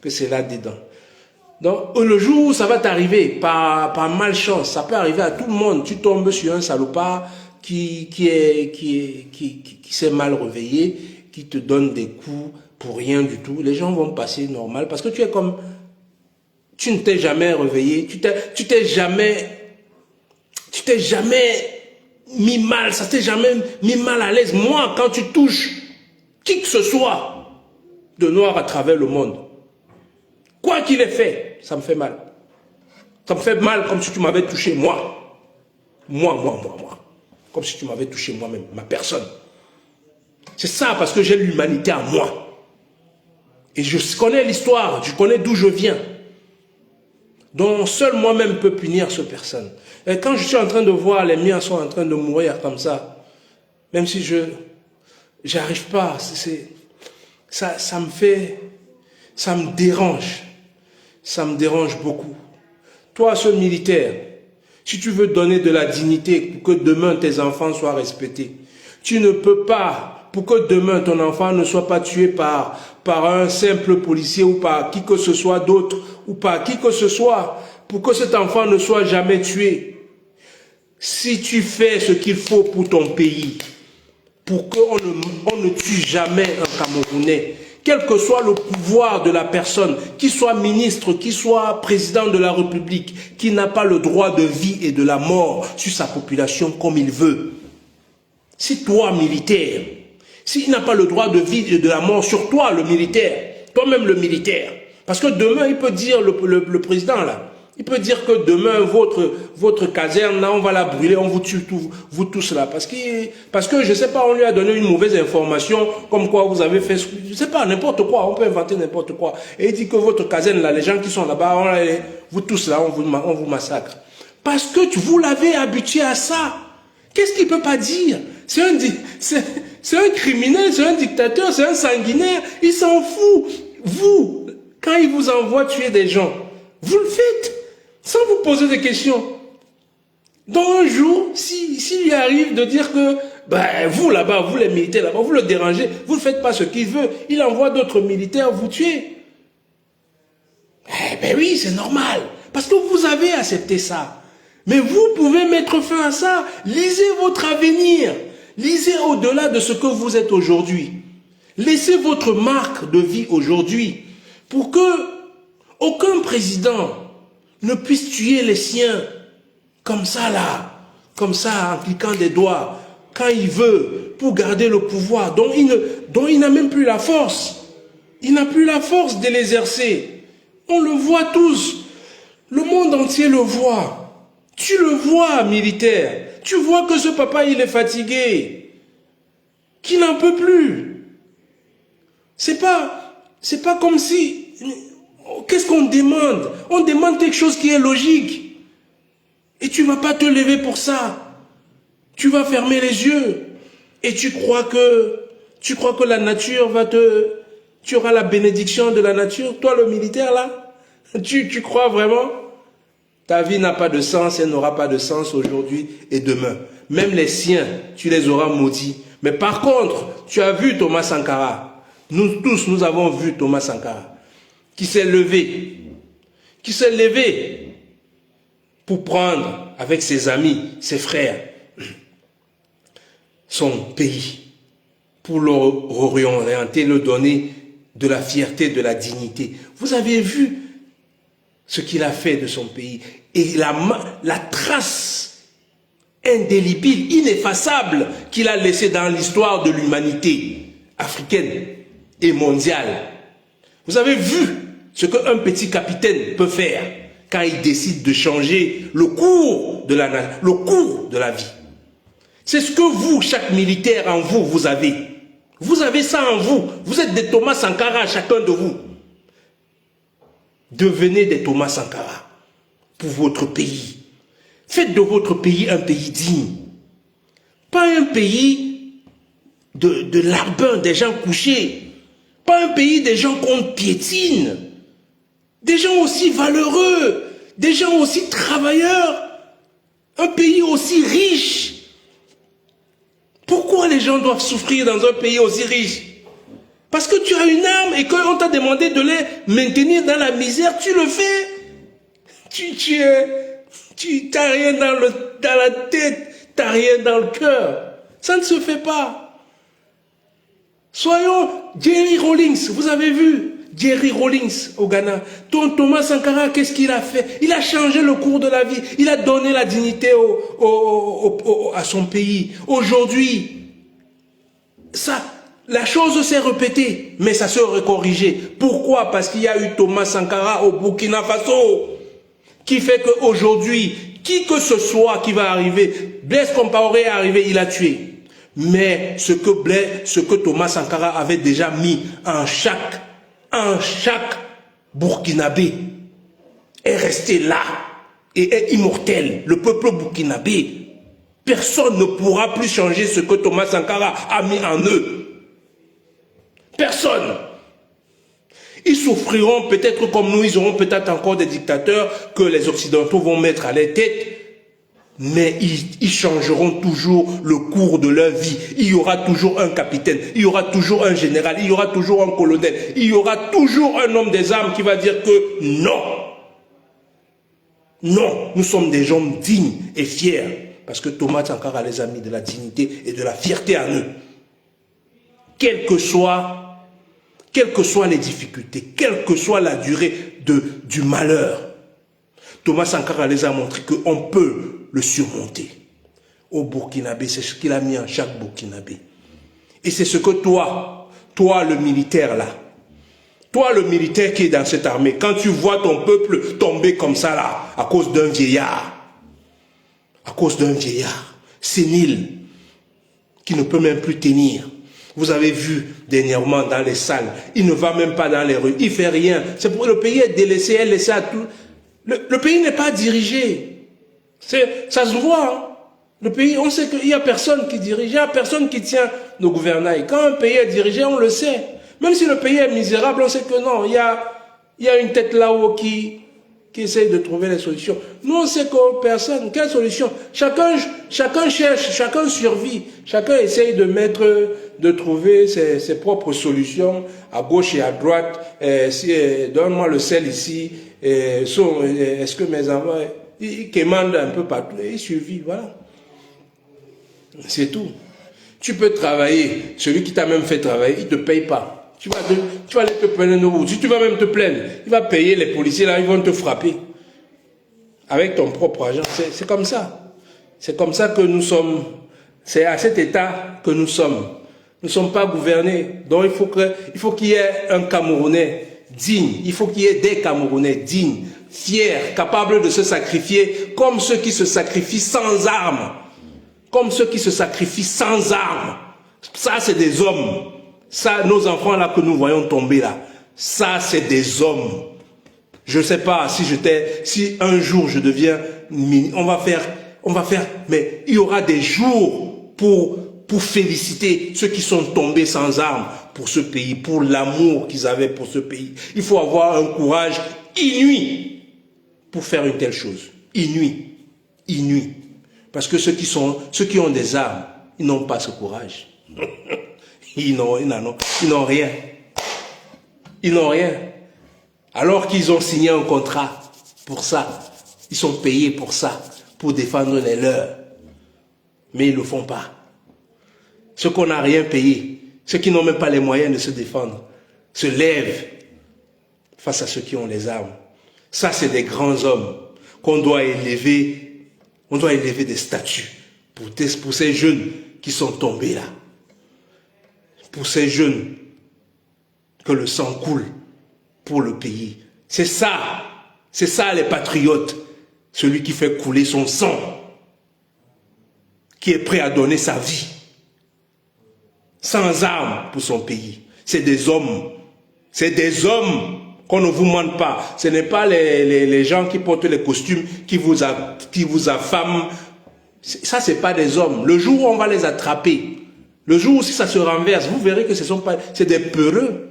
Que c'est là-dedans. Donc, le jour où ça va t'arriver, par malchance, ça peut arriver à tout le monde. Tu tombes sur un salopard qui s'est mal réveillé, qui te donne des coups pour rien du tout. Les gens vont passer normal parce que tu es comme... Tu ne t'es jamais réveillé, tu t'es jamais mis mal, ça t'est jamais mis mal à l'aise. Moi, quand tu touches qui que ce soit de noir à travers le monde, quoi qu'il ait fait, ça me fait mal. Ça me fait mal comme si tu m'avais touché moi. Moi. Comme si tu m'avais touché moi-même, ma personne. C'est ça parce que j'ai l'humanité en moi. Et je connais l'histoire, je connais d'où je viens. Donc seul moi-même peut punir cette personne. Et quand je suis en train de voir les miens sont en train de mourir comme ça, même si j'arrive pas, ça me dérange. Ça me dérange beaucoup. Toi, ce militaire, si tu veux donner de la dignité pour que demain tes enfants soient respectés, tu ne peux pas, pour que demain ton enfant ne soit pas tué par un simple policier ou par qui que ce soit d'autre, ou par qui que ce soit, pour que cet enfant ne soit jamais tué. Si tu fais ce qu'il faut pour ton pays, pour qu'on ne tue jamais un Camerounais, quel que soit le pouvoir de la personne, qu'il soit ministre, qu'il soit président de la République, qui n'a pas le droit de vie et de la mort sur sa population comme il veut. Si toi, militaire, s'il n'a pas le droit de vie et de la mort sur toi, le militaire, toi-même le militaire, parce que demain, il peut dire, le président là, Il peut dire que demain, votre caserne, là, on va la brûler, on vous tue vous tous là. Parce que, je ne sais pas, on lui a donné une mauvaise information, comme quoi vous avez fait, je ne sais pas, n'importe quoi, on peut inventer n'importe quoi. Et il dit que votre caserne, là, les gens qui sont là-bas, vous tous là, on vous massacre. Parce que vous l'avez habitué à ça. Qu'est-ce qu'il ne peut pas dire? C'est un criminel, c'est un dictateur, c'est un sanguinaire, il s'en fout. Vous, quand il vous envoie tuer des gens, vous le faites. Sans vous poser des questions. Donc un jour, s'il lui arrive de dire que vous là-bas, vous les militaires là-bas, vous le dérangez, vous ne faites pas ce qu'il veut, il envoie d'autres militaires vous tuer. Eh ben oui, c'est normal. Parce que vous avez accepté ça. Mais vous pouvez mettre fin à ça. Lisez votre avenir. Lisez au-delà de ce que vous êtes aujourd'hui. Laissez votre marque de vie aujourd'hui. Pour que aucun président ne puisse tuer les siens, comme ça là, comme ça, en cliquant des doigts, quand il veut, pour garder le pouvoir, dont il n'a même plus la force. Il n'a plus la force de l'exercer. On le voit tous. Le monde entier le voit. Tu le vois, militaire. Tu vois que ce papa, il est fatigué. Qu'il n'en peut plus. C'est pas comme si... Qu'est-ce qu'on demande? On demande quelque chose qui est logique. Et tu ne vas pas te lever pour ça. Tu vas fermer les yeux. Et tu crois que la nature va tu auras la bénédiction de la nature. Toi, le militaire, là, tu crois vraiment? Ta vie n'a pas de sens, elle n'aura pas de sens aujourd'hui et demain. Même les siens, tu les auras maudits. Mais par contre, tu as vu Thomas Sankara. Nous tous, nous avons vu Thomas Sankara. Qui s'est levé pour prendre avec ses amis, ses frères, son pays, pour le réorienter, le donner de la fierté, de la dignité. Vous avez vu ce qu'il a fait de son pays et la trace indélébile, ineffaçable qu'il a laissée dans l'histoire de l'humanité africaine et mondiale. Vous avez vu ce qu'un petit capitaine peut faire quand il décide de changer le cours de la vie. C'est ce que vous, chaque militaire en vous, vous avez. Vous avez ça en vous. Vous êtes des Thomas Sankara, chacun de vous. Devenez des Thomas Sankara pour votre pays. Faites de votre pays un pays digne. Pas un pays de larbins, des gens couchés. Pas un pays des gens qu'on piétine. Des gens aussi valeureux. Des gens aussi travailleurs. Un pays aussi riche. Pourquoi les gens doivent souffrir dans un pays aussi riche? Parce que tu as une arme et qu'on t'a demandé de les maintenir dans la misère, tu le fais. Tu n'as rien dans la tête, tu n'as rien dans le cœur. Ça ne se fait pas. Soyons Jerry Rawlings, vous avez vu Jerry Rawlings au Ghana. Thomas Sankara, qu'est-ce qu'il a fait? Il a changé le cours de la vie. Il a donné la dignité à son pays. Aujourd'hui, la chose s'est répétée, mais ça serait corrigé. Pourquoi? Parce qu'il y a eu Thomas Sankara au Burkina Faso, qui fait qu'aujourd'hui, qui que ce soit qui va arriver, Blaise Compaoré est arrivé, il a tué. Mais ce que Thomas Sankara avait déjà mis en chaque Burkinabé est resté là et est immortel. Le peuple burkinabé, personne ne pourra plus changer ce que Thomas Sankara a mis en eux. Personne. Ils souffriront peut-être comme nous, ils auront peut-être encore des dictateurs que les Occidentaux vont mettre à leur tête. Mais ils changeront toujours le cours de leur vie. Il y aura toujours un capitaine, il y aura toujours un général, il y aura toujours un colonel, il y aura toujours un homme des armes qui va dire que non. Non, nous sommes des gens dignes et fiers. Parce que Thomas Sankara les a mis de la dignité et de la fierté en eux. Quelles que soient les difficultés, quelle que soit la durée du malheur, Thomas Sankara les a montré qu'on peut le surmonter. Au Burkinabé, c'est ce qu'il a mis en chaque Burkinabé. Et c'est ce que toi le militaire là, Toi, le militaire qui est dans cette armée, quand tu vois ton peuple tomber comme ça là, à cause d'un vieillard, sénile, qui ne peut même plus tenir. Vous avez vu dernièrement dans les salles, il ne va même pas dans les rues, il ne fait rien. C'est pour le pays est délaissé, laissé à tout. Le pays n'est pas dirigé. Ça se voit. Hein? Le pays, on sait qu'il n'y a personne qui dirige, il n'y a personne qui tient le gouvernail. Quand un pays est dirigé, on le sait. Même si le pays est misérable, on sait que non, il y a une tête là-haut qui essaye de trouver les solutions. Nous, on sait que personne, quelle solution? Chacun cherche, chacun survit, chacun essaye de trouver ses propres solutions à gauche et à droite. Donne-moi le sel ici. Est-ce que mes enfants, ils commandent un peu partout et ils survivent, voilà. C'est tout. Tu peux travailler, celui qui t'a même fait travailler, il ne te paye pas. Tu vas aller te plaindre, si tu vas même te plaindre, il va payer les policiers là, ils vont te frapper. Avec ton propre argent. C'est comme ça. C'est comme ça que nous sommes. C'est à cet état que nous sommes. Nous ne sommes pas gouvernés. Donc il faut qu'il y ait un Camerounais digne. Il faut qu'il y ait des Camerounais dignes, fiers, capables de se sacrifier comme ceux qui se sacrifient sans armes. Comme ceux qui se sacrifient sans armes. Ça, c'est des hommes. Ça, nos enfants là que nous voyons tomber là, ça, c'est des hommes. Je ne sais pas si un jour je deviens, on va faire, mais il y aura des jours pour féliciter ceux qui sont tombés sans armes pour ce pays, pour l'amour qu'ils avaient pour ce pays. Il faut avoir un courage inouï pour faire une telle chose. Inouï. Parce que ceux qui ont des armes, ils n'ont pas ce courage. Ils n'ont rien. Ils n'ont rien. Alors qu'ils ont signé un contrat pour ça. Ils sont payés pour ça, pour défendre les leurs. Mais ils ne le font pas. Ceux qu'on n'a rien payé, ceux qui n'ont même pas les moyens de se défendre, se lèvent face à ceux qui ont les armes. Ça, c'est des grands hommes qu'on doit élever. On doit élever des statues pour ces jeunes qui sont tombés là. Pour ces jeunes que le sang coule pour le pays. C'est ça les patriotes. Celui qui fait couler son sang, qui est prêt à donner sa vie, sans armes pour son pays. C'est des hommes. C'est des hommes qu'on ne vous mente pas. Ce n'est pas les gens qui portent les costumes, qui vous affament. Ça, ce n'est pas des hommes. Le jour où on va les attraper, le jour où si ça se renverse, vous verrez que c'est des peureux.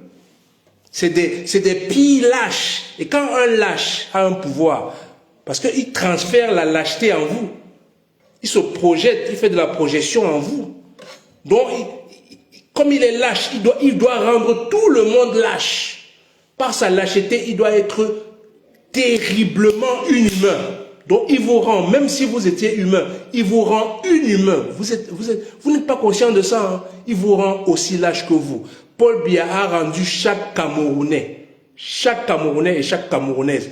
C'est des pilles lâches. Et quand un lâche a un pouvoir, parce qu'il transfère la lâcheté en vous, il se projette, il fait de la projection en vous. Donc, comme il est lâche, il doit rendre tout le monde lâche. Par sa lâcheté, il doit être terriblement inhumain. Donc il vous rend, même si vous étiez humain, il vous rend inhumain. Vous n'êtes pas conscient de ça. Hein? Il vous rend aussi lâche que vous. Paul Biya a rendu chaque Camerounais et chaque Camerounaise,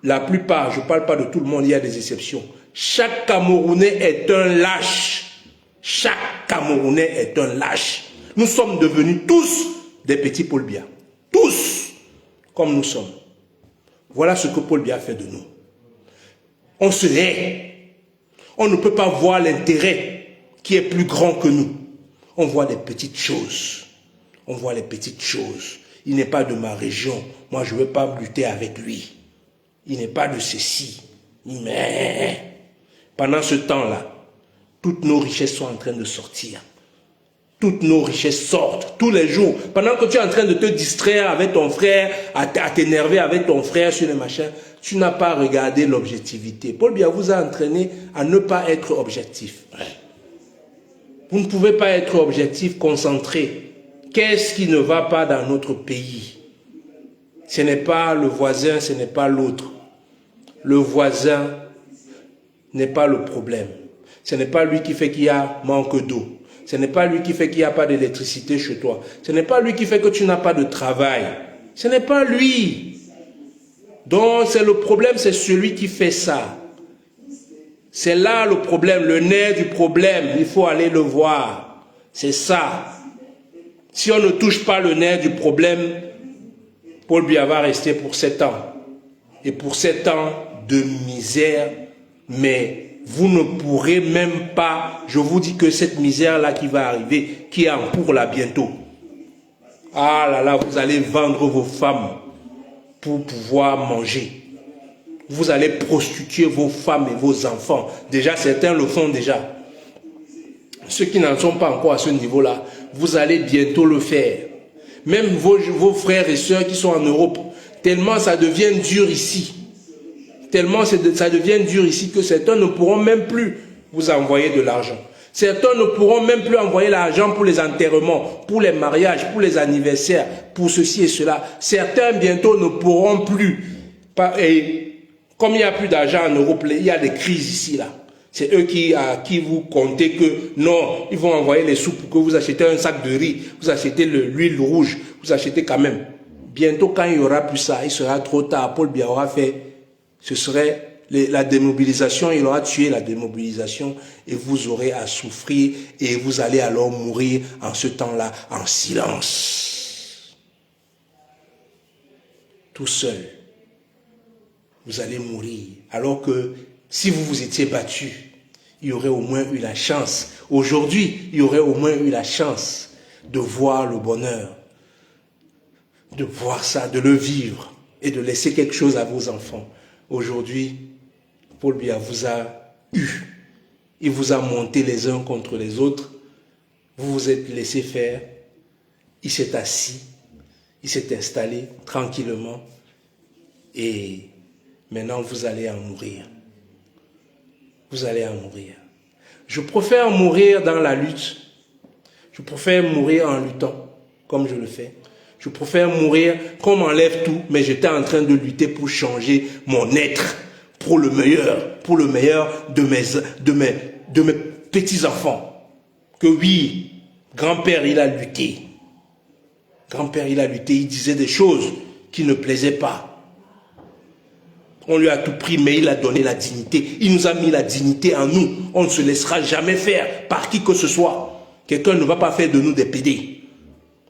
la plupart, je ne parle pas de tout le monde, il y a des exceptions. Chaque Camerounais est un lâche. Chaque Camerounais est un lâche. Nous sommes devenus tous des petits Paul Biya. Tous, comme nous sommes. Voilà ce que Paul Biya fait de nous. On se hait. On ne peut pas voir l'intérêt qui est plus grand que nous. On voit les petites choses. On voit les petites choses. Il n'est pas de ma région. Moi, je ne veux pas lutter avec lui. Il n'est pas de ceci. Mais pendant ce temps-là, toutes nos richesses sont en train de sortir. Toutes nos richesses sortent tous les jours. Pendant que tu es en train de te distraire avec ton frère, à t'énerver avec ton frère sur les machins, tu n'as pas regardé l'objectivité. Paul Biya vous a entraîné à ne pas être objectif. Vous ne pouvez pas être objectif, concentré. Qu'est-ce qui ne va pas dans notre pays? Ce n'est pas le voisin, ce n'est pas l'autre. Le voisin n'est pas le problème. Ce n'est pas lui qui fait qu'il y a manque d'eau. Ce n'est pas lui qui fait qu'il n'y a pas d'électricité chez toi. Ce n'est pas lui qui fait que tu n'as pas de travail. Ce n'est pas lui. Donc, c'est le problème, c'est celui qui fait ça. C'est là le problème, le nerf du problème. Il faut aller le voir. C'est ça. Si on ne touche pas le nerf du problème, Paul Biya va rester pour 7 ans. Et pour 7 ans de misère, mais vous ne pourrez même pas, je vous dis que cette misère-là qui va arriver, qui est en cours là bientôt, ah là là, vous allez vendre vos femmes pour pouvoir manger. Vous allez prostituer vos femmes et vos enfants. Déjà, certains le font déjà. Ceux qui n'en sont pas encore à ce niveau-là, vous allez bientôt le faire. Même vos frères et sœurs qui sont en Europe, tellement ça devient dur ici. Tellement ça devient dur ici que certains ne pourront même plus vous envoyer de l'argent. Certains ne pourront même plus envoyer l'argent pour les enterrements, pour les mariages, pour les anniversaires, pour ceci et cela. Certains bientôt ne pourront plus. Et comme il n'y a plus d'argent en Europe, il y a des crises ici là. C'est eux à qui vous comptez que non, ils vont envoyer les sous pour que vous achetez un sac de riz, vous achetez l'huile rouge, vous achetez quand même. Bientôt quand il n'y aura plus ça, il sera trop tard. Paul Biya aura fait, ce serait la démobilisation, il aura tué la démobilisation et vous aurez à souffrir et vous allez alors mourir en ce temps-là en silence. Tout seul. Vous allez mourir. Alors que si vous vous étiez battu, il y aurait au moins eu la chance. Aujourd'hui, il y aurait au moins eu la chance de voir le bonheur, de voir ça, de le vivre et de laisser quelque chose à vos enfants. Aujourd'hui, Paul Biya vous a eu. Il vous a monté les uns contre les autres. Vous vous êtes laissé faire. Il s'est assis. Il s'est installé tranquillement. Et maintenant, vous allez en mourir. Vous allez en mourir. Je préfère mourir dans la lutte. Je préfère mourir en luttant, comme je le fais. Je préfère mourir qu'on m'enlève tout, mais j'étais en train de lutter pour changer mon être, pour le meilleur de mes petits-enfants. Que oui, grand-père, il a lutté. Grand-père, il a lutté, il disait des choses qui ne plaisaient pas. On lui a tout pris, mais il a donné la dignité. Il nous a mis la dignité en nous. On ne se laissera jamais faire par qui que ce soit. Quelqu'un ne va pas faire de nous des pédés.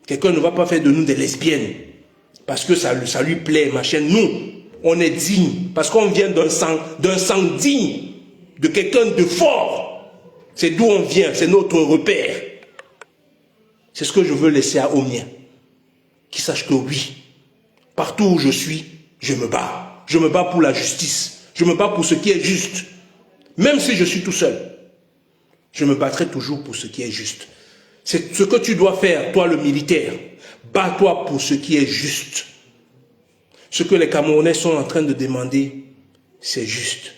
Quelqu'un ne va pas faire de nous des lesbiennes. Parce que ça lui plaît, machin. Nous, on est digne. Parce qu'on vient d'un sang digne. De quelqu'un de fort. C'est d'où on vient. C'est notre repère. C'est ce que je veux laisser aux miens. Qui sachent que oui, partout où je suis, je me bats. Je me bats pour la justice. Je me bats pour ce qui est juste. Même si je suis tout seul. Je me battrai toujours pour ce qui est juste. C'est ce que tu dois faire, toi le militaire. Bats-toi pour ce qui est juste. Ce que les Camerounais sont en train de demander, c'est juste.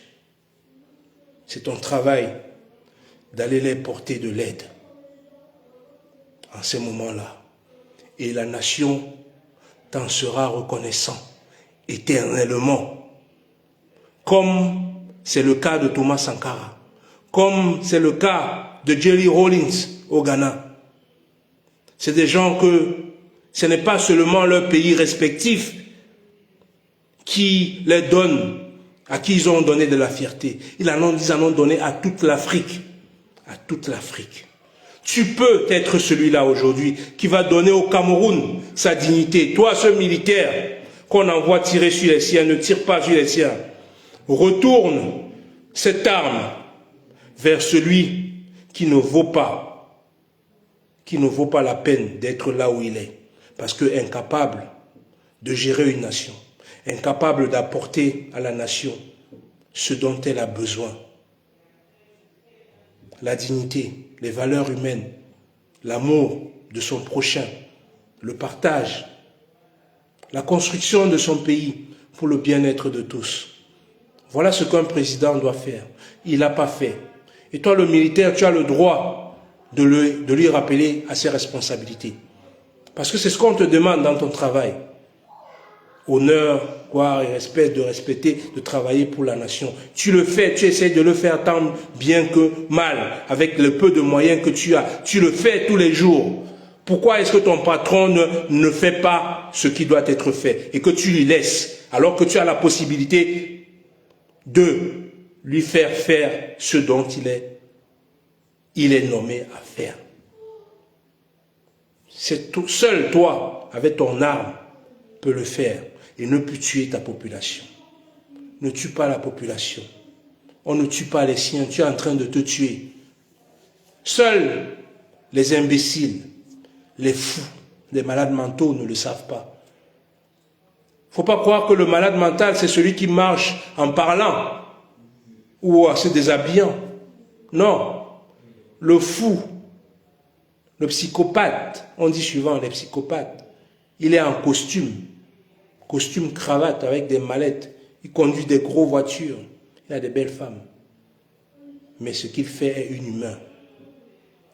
C'est ton travail d'aller les porter de l'aide. En ces moments-là. Et la nation t'en sera reconnaissant. Éternellement, comme c'est le cas de Thomas Sankara, comme c'est le cas de Jerry Rawlings au Ghana. C'est des gens que ce n'est pas seulement leur pays respectif qui les donne, à qui ils ont donné de la fierté. Ils en ont donné à toute l'Afrique. À toute l'Afrique. Tu peux être celui-là aujourd'hui qui va donner au Cameroun sa dignité. Toi, ce militaire qu'on envoie tirer sur les siens, ne tire pas sur les siens. Retourne cette arme vers celui qui ne vaut pas la peine d'être là où il est. Parce que incapable de gérer une nation, incapable d'apporter à la nation ce dont elle a besoin. La dignité, les valeurs humaines, l'amour de son prochain, le partage, la construction de son pays pour le bien-être de tous. Voilà ce qu'un président doit faire. Il n'a pas fait. Et toi, le militaire, tu as le droit de lui rappeler à ses responsabilités. Parce que c'est ce qu'on te demande dans ton travail. Honneur, gloire et respect, de respecter, de travailler pour la nation. Tu le fais, tu essaies de le faire tant bien que mal, avec le peu de moyens que tu as. Tu le fais tous les jours. Pourquoi est-ce que ton patron ne fait pas ce qui doit être fait et que tu lui laisses, alors que tu as la possibilité de lui faire faire ce dont il est nommé à faire. C'est seul toi, avec ton arme, peut le faire et ne peut tuer ta population. Ne tue pas la population. On ne tue pas les siens, tu es en train de te tuer. Seuls les imbéciles, les fous, les malades mentaux ne le savent pas. Il ne faut pas croire que le malade mental, c'est celui qui marche en parlant ou en se déshabillant. Non. Le fou, le psychopathe, on dit souvent les psychopathes, il est en costume cravate avec des mallettes, il conduit des grosses voitures, il a des belles femmes. Mais ce qu'il fait est inhumain.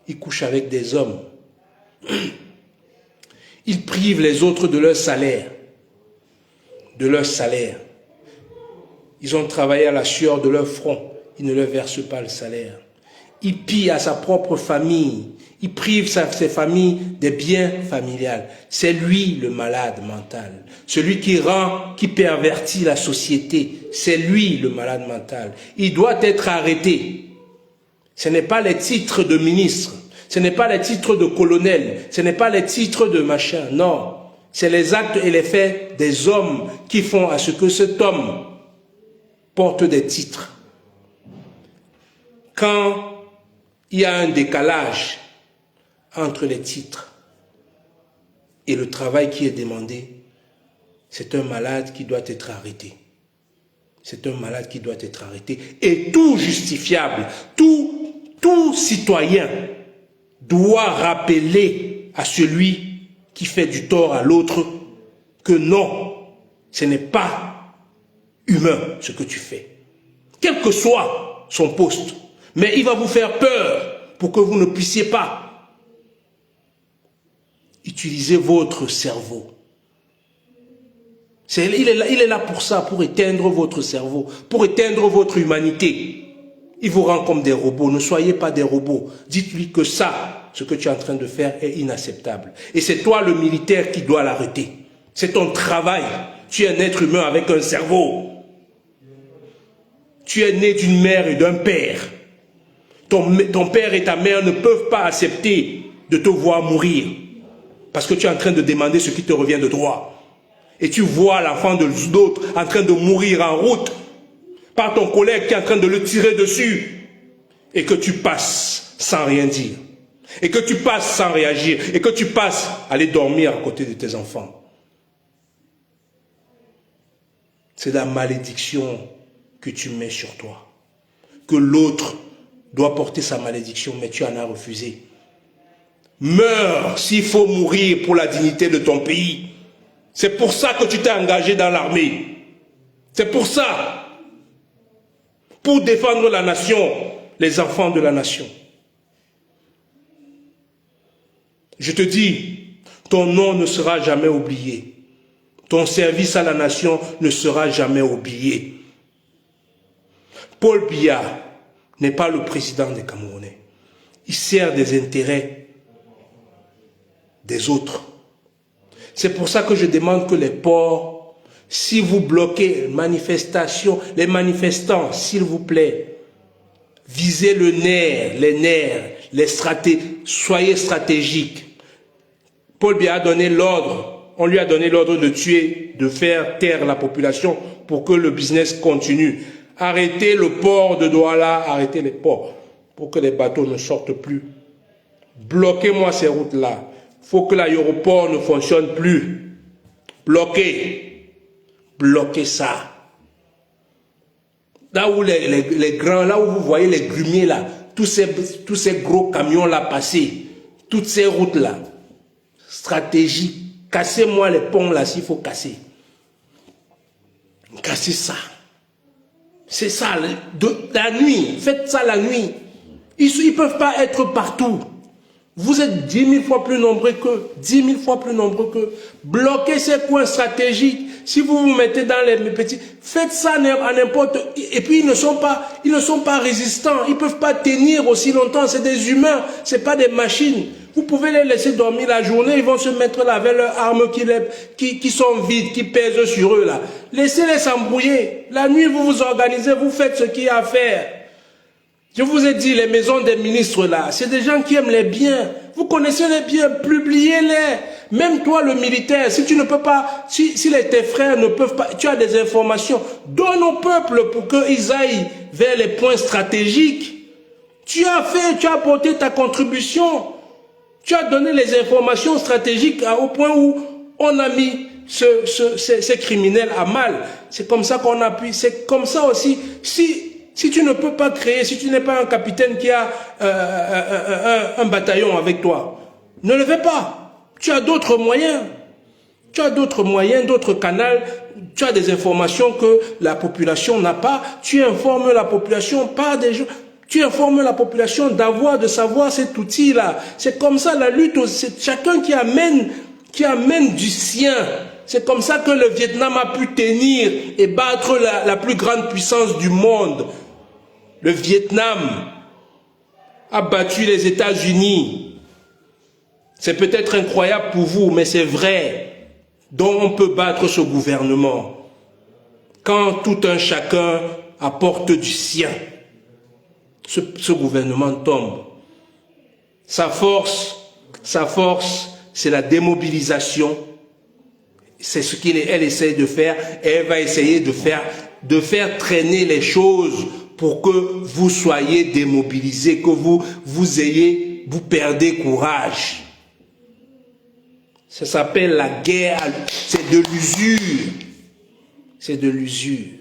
Il couche avec des hommes. Il prive les autres de leur salaire. De leur salaire. Ils ont travaillé à la sueur de leur front. Il ne leur verse pas le salaire. Il pille à sa propre famille. Il prive ses familles des biens familiales. C'est lui le malade mental. Celui qui pervertit la société. C'est lui le malade mental. Il doit être arrêté. Ce n'est pas les titres de ministre. Ce n'est pas les titres de colonel. Ce n'est pas les titres de machin. Non. C'est les actes et les faits des hommes qui font à ce que cet homme porte des titres. Quand il y a un décalage entre les titres et le travail qui est demandé, c'est un malade qui doit être arrêté. C'est un malade qui doit être arrêté. Et tout justifiable, tout citoyen doit rappeler à celui qui fait du tort à l'autre que non, ce n'est pas humain ce que tu fais. Quel que soit son poste. Mais il va vous faire peur pour que vous ne puissiez pas utiliser votre cerveau. Il est là pour ça, pour éteindre votre cerveau, pour éteindre votre humanité. Il vous rend comme des robots. Ne soyez pas des robots. Dites-lui que ça, ce que tu es en train de faire est inacceptable. Et c'est toi le militaire qui dois l'arrêter. C'est ton travail. Tu es un être humain avec un cerveau. Tu es né d'une mère et d'un père. Ton père et ta mère ne peuvent pas accepter de te voir mourir. Parce que tu es en train de demander ce qui te revient de droit. Et tu vois l'enfant de l'autre en train de mourir en route par ton collègue qui est en train de le tirer dessus. Et que tu passes sans rien dire. Et que tu passes sans réagir. Et que tu passes aller dormir à côté de tes enfants. C'est la malédiction que tu mets sur toi. Que l'autre doit porter sa malédiction, mais tu en as refusé. Meurs s'il faut mourir pour la dignité de ton pays. C'est pour ça que tu t'es engagé dans l'armée. C'est pour ça. Pour défendre la nation, les enfants de la nation. Je te dis, ton nom ne sera jamais oublié. Ton service à la nation ne sera jamais oublié. Paul Biya n'est pas le président des Camerounais. Il sert des intérêts des autres. C'est pour ça que je demande que les ports, si vous bloquez les manifestants, s'il vous plaît, visez le nerf, les nerfs, soyez stratégiques. Paul Biya a donné l'ordre, on lui a donné l'ordre de tuer, de faire taire la population pour que le business continue. Arrêtez le port de Douala, arrêtez les ports pour que les bateaux ne sortent plus. Bloquez-moi ces routes-là. Il faut que l'aéroport ne fonctionne plus. Bloquez. Bloquez ça. Là où les grands, là où vous voyez les grumiers là, tous ces gros camions là passer, toutes ces routes là, stratégie. Cassez-moi les ponts là s'il faut casser. Cassez ça. C'est ça, la nuit, faites ça la nuit. Ils ne peuvent pas être partout. Vous êtes 10 000 fois plus nombreux qu'eux, 10 000 fois plus nombreux qu'eux. Bloquez ces coins stratégiques. Si vous vous mettez dans les petits, faites ça à n'importe. Et puis ils ne sont pas résistants. Ils ne peuvent pas tenir aussi longtemps. C'est des humains, c'est pas des machines. Vous pouvez les laisser dormir la journée, ils vont se mettre là avec leurs armes qui sont vides, qui pèsent sur eux là. Laissez-les s'embrouiller. La nuit, vous vous organisez, vous faites ce qu'il y a à faire. Je vous ai dit, les maisons des ministres là, c'est des gens qui aiment les biens. Vous connaissez les biens, publiez-les. Même toi, le militaire, si tu ne peux pas, si tes frères ne peuvent pas, tu as des informations, donne au peuple pour qu'ils aillent vers les points stratégiques. Tu as apporté ta contribution. Tu as donné les informations stratégiques au point où on a mis ces criminels à mal. C'est comme ça qu'on appuie. C'est comme ça aussi. Si tu ne peux pas créer, si tu n'es pas un capitaine qui a un bataillon avec toi, ne le fais pas. Tu as d'autres moyens. Tu as d'autres moyens, d'autres canaux. Tu as des informations que la population n'a pas. Tu informes la population par des gens. Tu informes la population de savoir cet outil-là. C'est comme ça la lutte. C'est chacun qui amène du sien. C'est comme ça que le Vietnam a pu tenir et battre la plus grande puissance du monde. Le Vietnam a battu les États-Unis. C'est peut-être incroyable pour vous, mais c'est vrai. Donc on peut battre ce gouvernement quand tout un chacun apporte du sien. Ce gouvernement tombe. Sa force, c'est la démobilisation. C'est ce qu'elle essaie de faire. Et elle va essayer de faire traîner les choses pour que vous soyez démobilisés, que vous perdez courage. Ça s'appelle la guerre. C'est de l'usure. C'est de l'usure.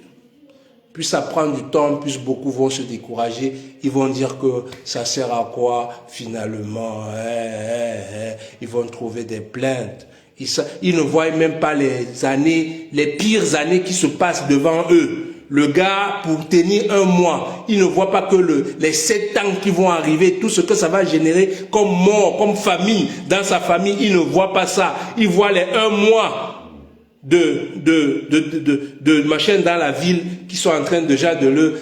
Plus ça prend du temps, plus beaucoup vont se décourager. Ils vont dire que ça sert à quoi finalement. Ils vont trouver des plaintes. Ils ne voient même pas les pires années qui se passent devant eux. Le gars, pour tenir un mois, il ne voit pas que les 7 ans qui vont arriver, tout ce que ça va générer comme mort, comme famille, dans sa famille, il ne voit pas ça. Il voit les 1 mois de machin dans la ville qui sont en train déjà de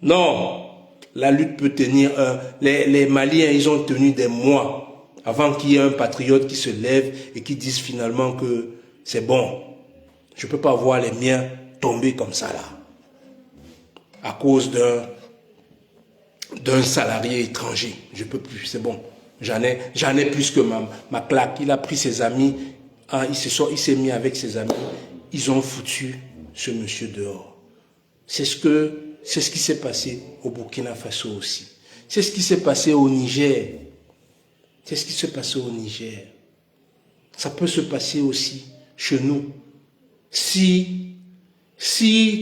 non, la lutte peut tenir les Maliens, ils ont tenu des mois avant qu'il y ait un patriote qui se lève et qui dise finalement que c'est bon, je ne peux pas voir les miens tomber comme ça là à cause d'un salarié étranger. Je ne peux plus, c'est bon. J'en ai plus que ma claque. Il a pris ses amis, il s'est mis avec ses amis, ils ont foutu ce monsieur dehors. C'est ce qui s'est passé au Burkina Faso aussi. C'est ce qui s'est passé au Niger. C'est ce qui s'est passé au Niger. Ça peut se passer aussi chez nous. Si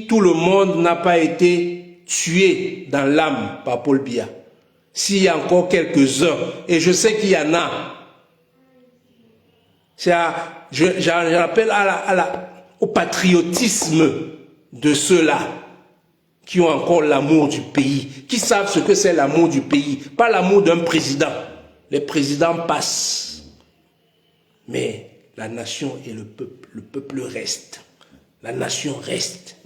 tout le monde n'a pas été tué dans l'âme par Paul Biya, s'il y a encore quelques-uns, et je sais qu'il y en a, j'appelle au patriotisme de ceux-là qui ont encore l'amour du pays, qui savent ce que c'est l'amour du pays, pas l'amour d'un président. Les présidents passent, mais la nation et le peuple restent. La nation reste.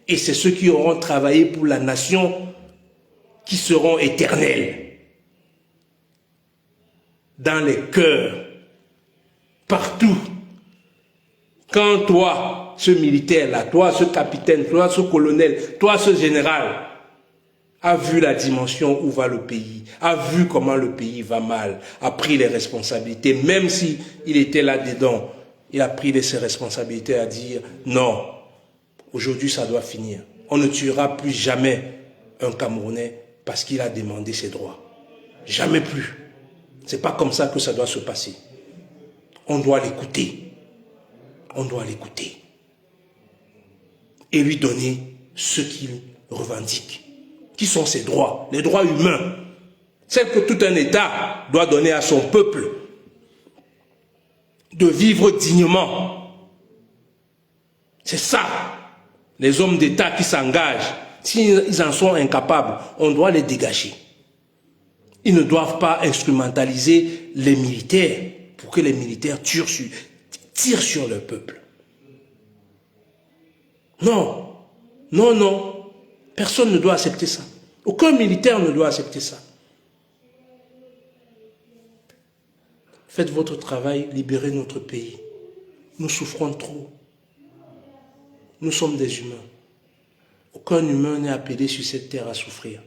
Et c'est ceux qui auront travaillé pour la nation qui seront éternels. Dans les cœurs, partout. Quand toi, ce militaire-là, toi, ce capitaine, toi, ce colonel, toi, ce général, a vu la dimension où va le pays, a vu comment le pays va mal, a pris les responsabilités, même si il était là-dedans, il a pris ses responsabilités à dire non, aujourd'hui ça doit finir. On ne tuera plus jamais un Camerounais parce qu'il a demandé ses droits. Jamais plus. C'est pas comme ça que ça doit se passer. On doit l'écouter. On doit l'écouter. Et lui donner ce qu'il revendique. Qui sont ses droits, les droits humains. Celles que tout un État doit donner à son peuple. De vivre dignement. C'est ça. Les hommes d'État qui s'engagent, s'ils en sont incapables, on doit les dégager. Ils ne doivent pas instrumentaliser les militaires pour que les militaires tirent sur le peuple. Non, non, non. Personne ne doit accepter ça. Aucun militaire ne doit accepter ça. Faites votre travail, libérez notre pays. Nous souffrons trop. Nous sommes des humains. Aucun humain n'est appelé sur cette terre à souffrir.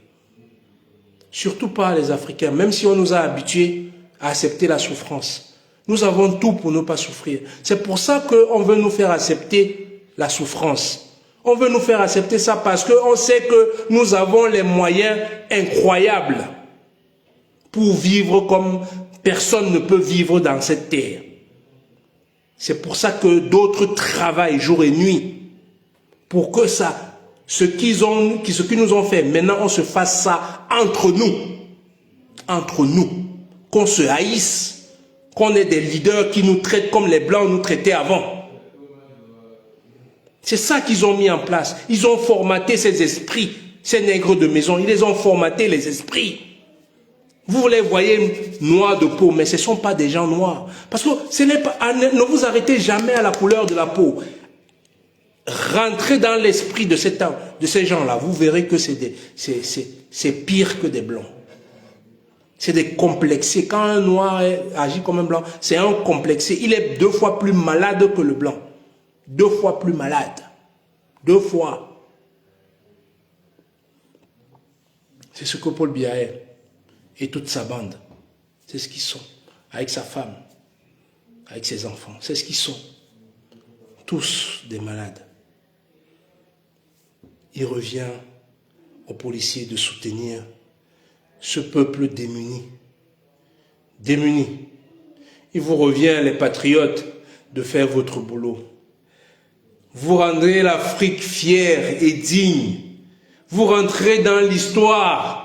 Surtout pas les Africains, même si on nous a habitués à accepter la souffrance. Nous avons tout pour ne pas souffrir. C'est pour ça qu'on veut nous faire accepter la souffrance. On veut nous faire accepter ça parce qu'on sait que nous avons les moyens incroyables pour vivre comme personne ne peut vivre dans cette terre. C'est pour ça que d'autres travaillent jour et nuit pour que ça, ce qu'ils nous ont fait, maintenant on se fasse ça entre nous, qu'on se haïsse, qu'on ait des leaders qui nous traitent comme les Blancs nous traitaient avant. C'est ça qu'ils ont mis en place. Ils ont formaté ces esprits, ces nègres de maison, ils les ont formaté les esprits. Vous les voyez noirs de peau, mais ce ne sont pas des gens noirs. Parce que ne vous arrêtez jamais à la couleur de la peau. Rentrez dans l'esprit de ces gens-là, vous verrez que c'est pire que des blancs. C'est des complexés. Quand un noir agit comme un blanc, c'est un complexé. Il est 2 fois plus malade que le blanc. 2 fois plus malade. 2 fois. C'est ce que Paul Biya et toute sa bande, c'est ce qu'ils sont. Avec sa femme, avec ses enfants, c'est ce qu'ils sont. Tous des malades. Il revient aux policiers de soutenir ce peuple démuni. Démuni. Il vous revient, les patriotes, de faire votre boulot. Vous rendrez l'Afrique fière et digne. Vous rentrez dans l'histoire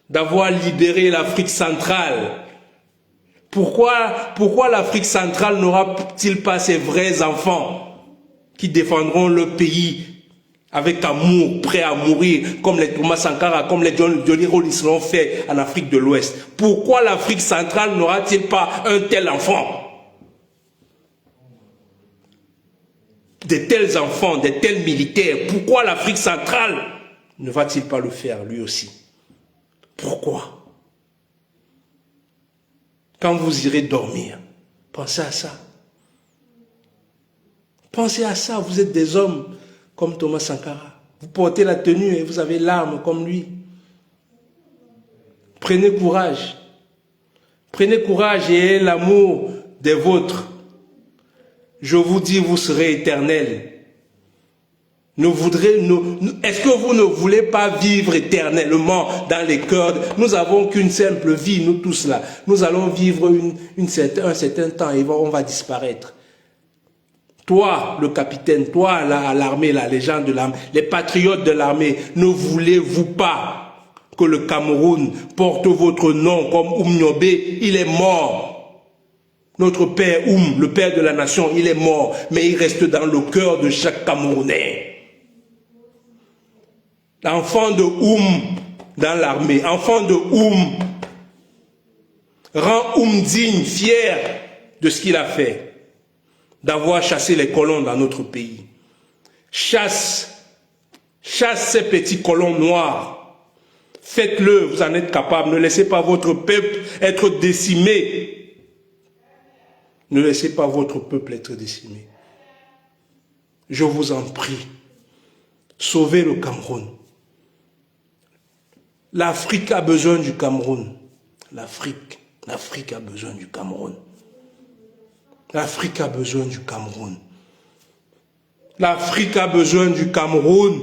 d'avoir libéré l'Afrique centrale. Pourquoi l'Afrique centrale n'aura-t-il pas ses vrais enfants qui défendront le pays avec amour, prêts à mourir, comme les Thomas Sankara, comme les Johnny Rollis l'ont fait en Afrique de l'Ouest? Pourquoi l'Afrique centrale n'aura-t-il pas un tel enfant? De tels enfants, de tels militaires, pourquoi l'Afrique centrale ne va-t-il pas le faire lui aussi? Pourquoi? Quand vous irez dormir, pensez à ça. Pensez à ça, vous êtes des hommes comme Thomas Sankara. Vous portez la tenue et vous avez l'arme comme lui. Prenez courage. Prenez courage et ayez l'amour des vôtres. Je vous dis, vous serez éternels. Est-ce que vous ne voulez pas vivre éternellement dans les cœurs? Nous n'avons qu'une simple vie, nous tous là. Nous allons vivre un certain temps et on va disparaître. Toi, le capitaine, toi, l'armée, les gens de l'armée, les patriotes de l'armée, ne voulez-vous pas que le Cameroun porte votre nom comme Oumniobé? Il est mort. Notre père le père de la nation, il est mort, mais il reste dans le cœur de chaque Camerounais. L'enfant de dans l'armée, enfant de rend digne, fier de ce qu'il a fait, d'avoir chassé les colons dans notre pays. Chasse ces petits colons noirs. Faites-le, vous en êtes capable. Ne laissez pas votre peuple être décimé. Ne laissez pas votre peuple être décimé. Je vous en prie, sauvez le Cameroun. L'Afrique a besoin du Cameroun. L'Afrique a besoin du Cameroun. L'Afrique a besoin du Cameroun. L'Afrique a besoin du Cameroun.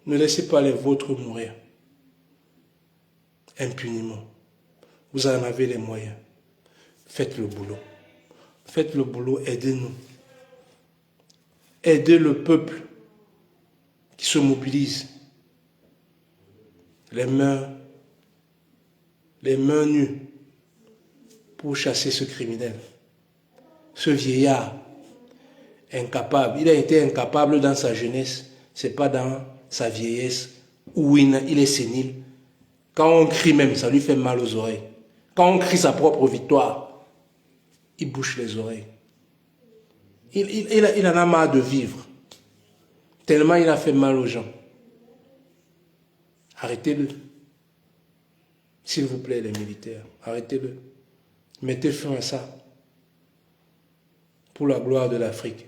Ne laissez pas les vôtres mourir impunément. Vous en avez les moyens. Faites le boulot. Faites le boulot, aidez-nous. Aidez le peuple qui se mobilise. Les mains nues pour chasser ce criminel. Ce vieillard incapable. Il a été incapable dans sa jeunesse. Ce n'est pas dans sa vieillesse où il est sénile. Quand on crie même, ça lui fait mal aux oreilles. Quand on crie sa propre victoire, il bouche les oreilles. Il en a marre de vivre. Tellement il a fait mal aux gens. Arrêtez-le. S'il vous plaît, les militaires, arrêtez-le. Mettez fin à ça. pour la gloire de l'Afrique.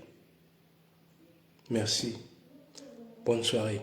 Merci. Bonne soirée.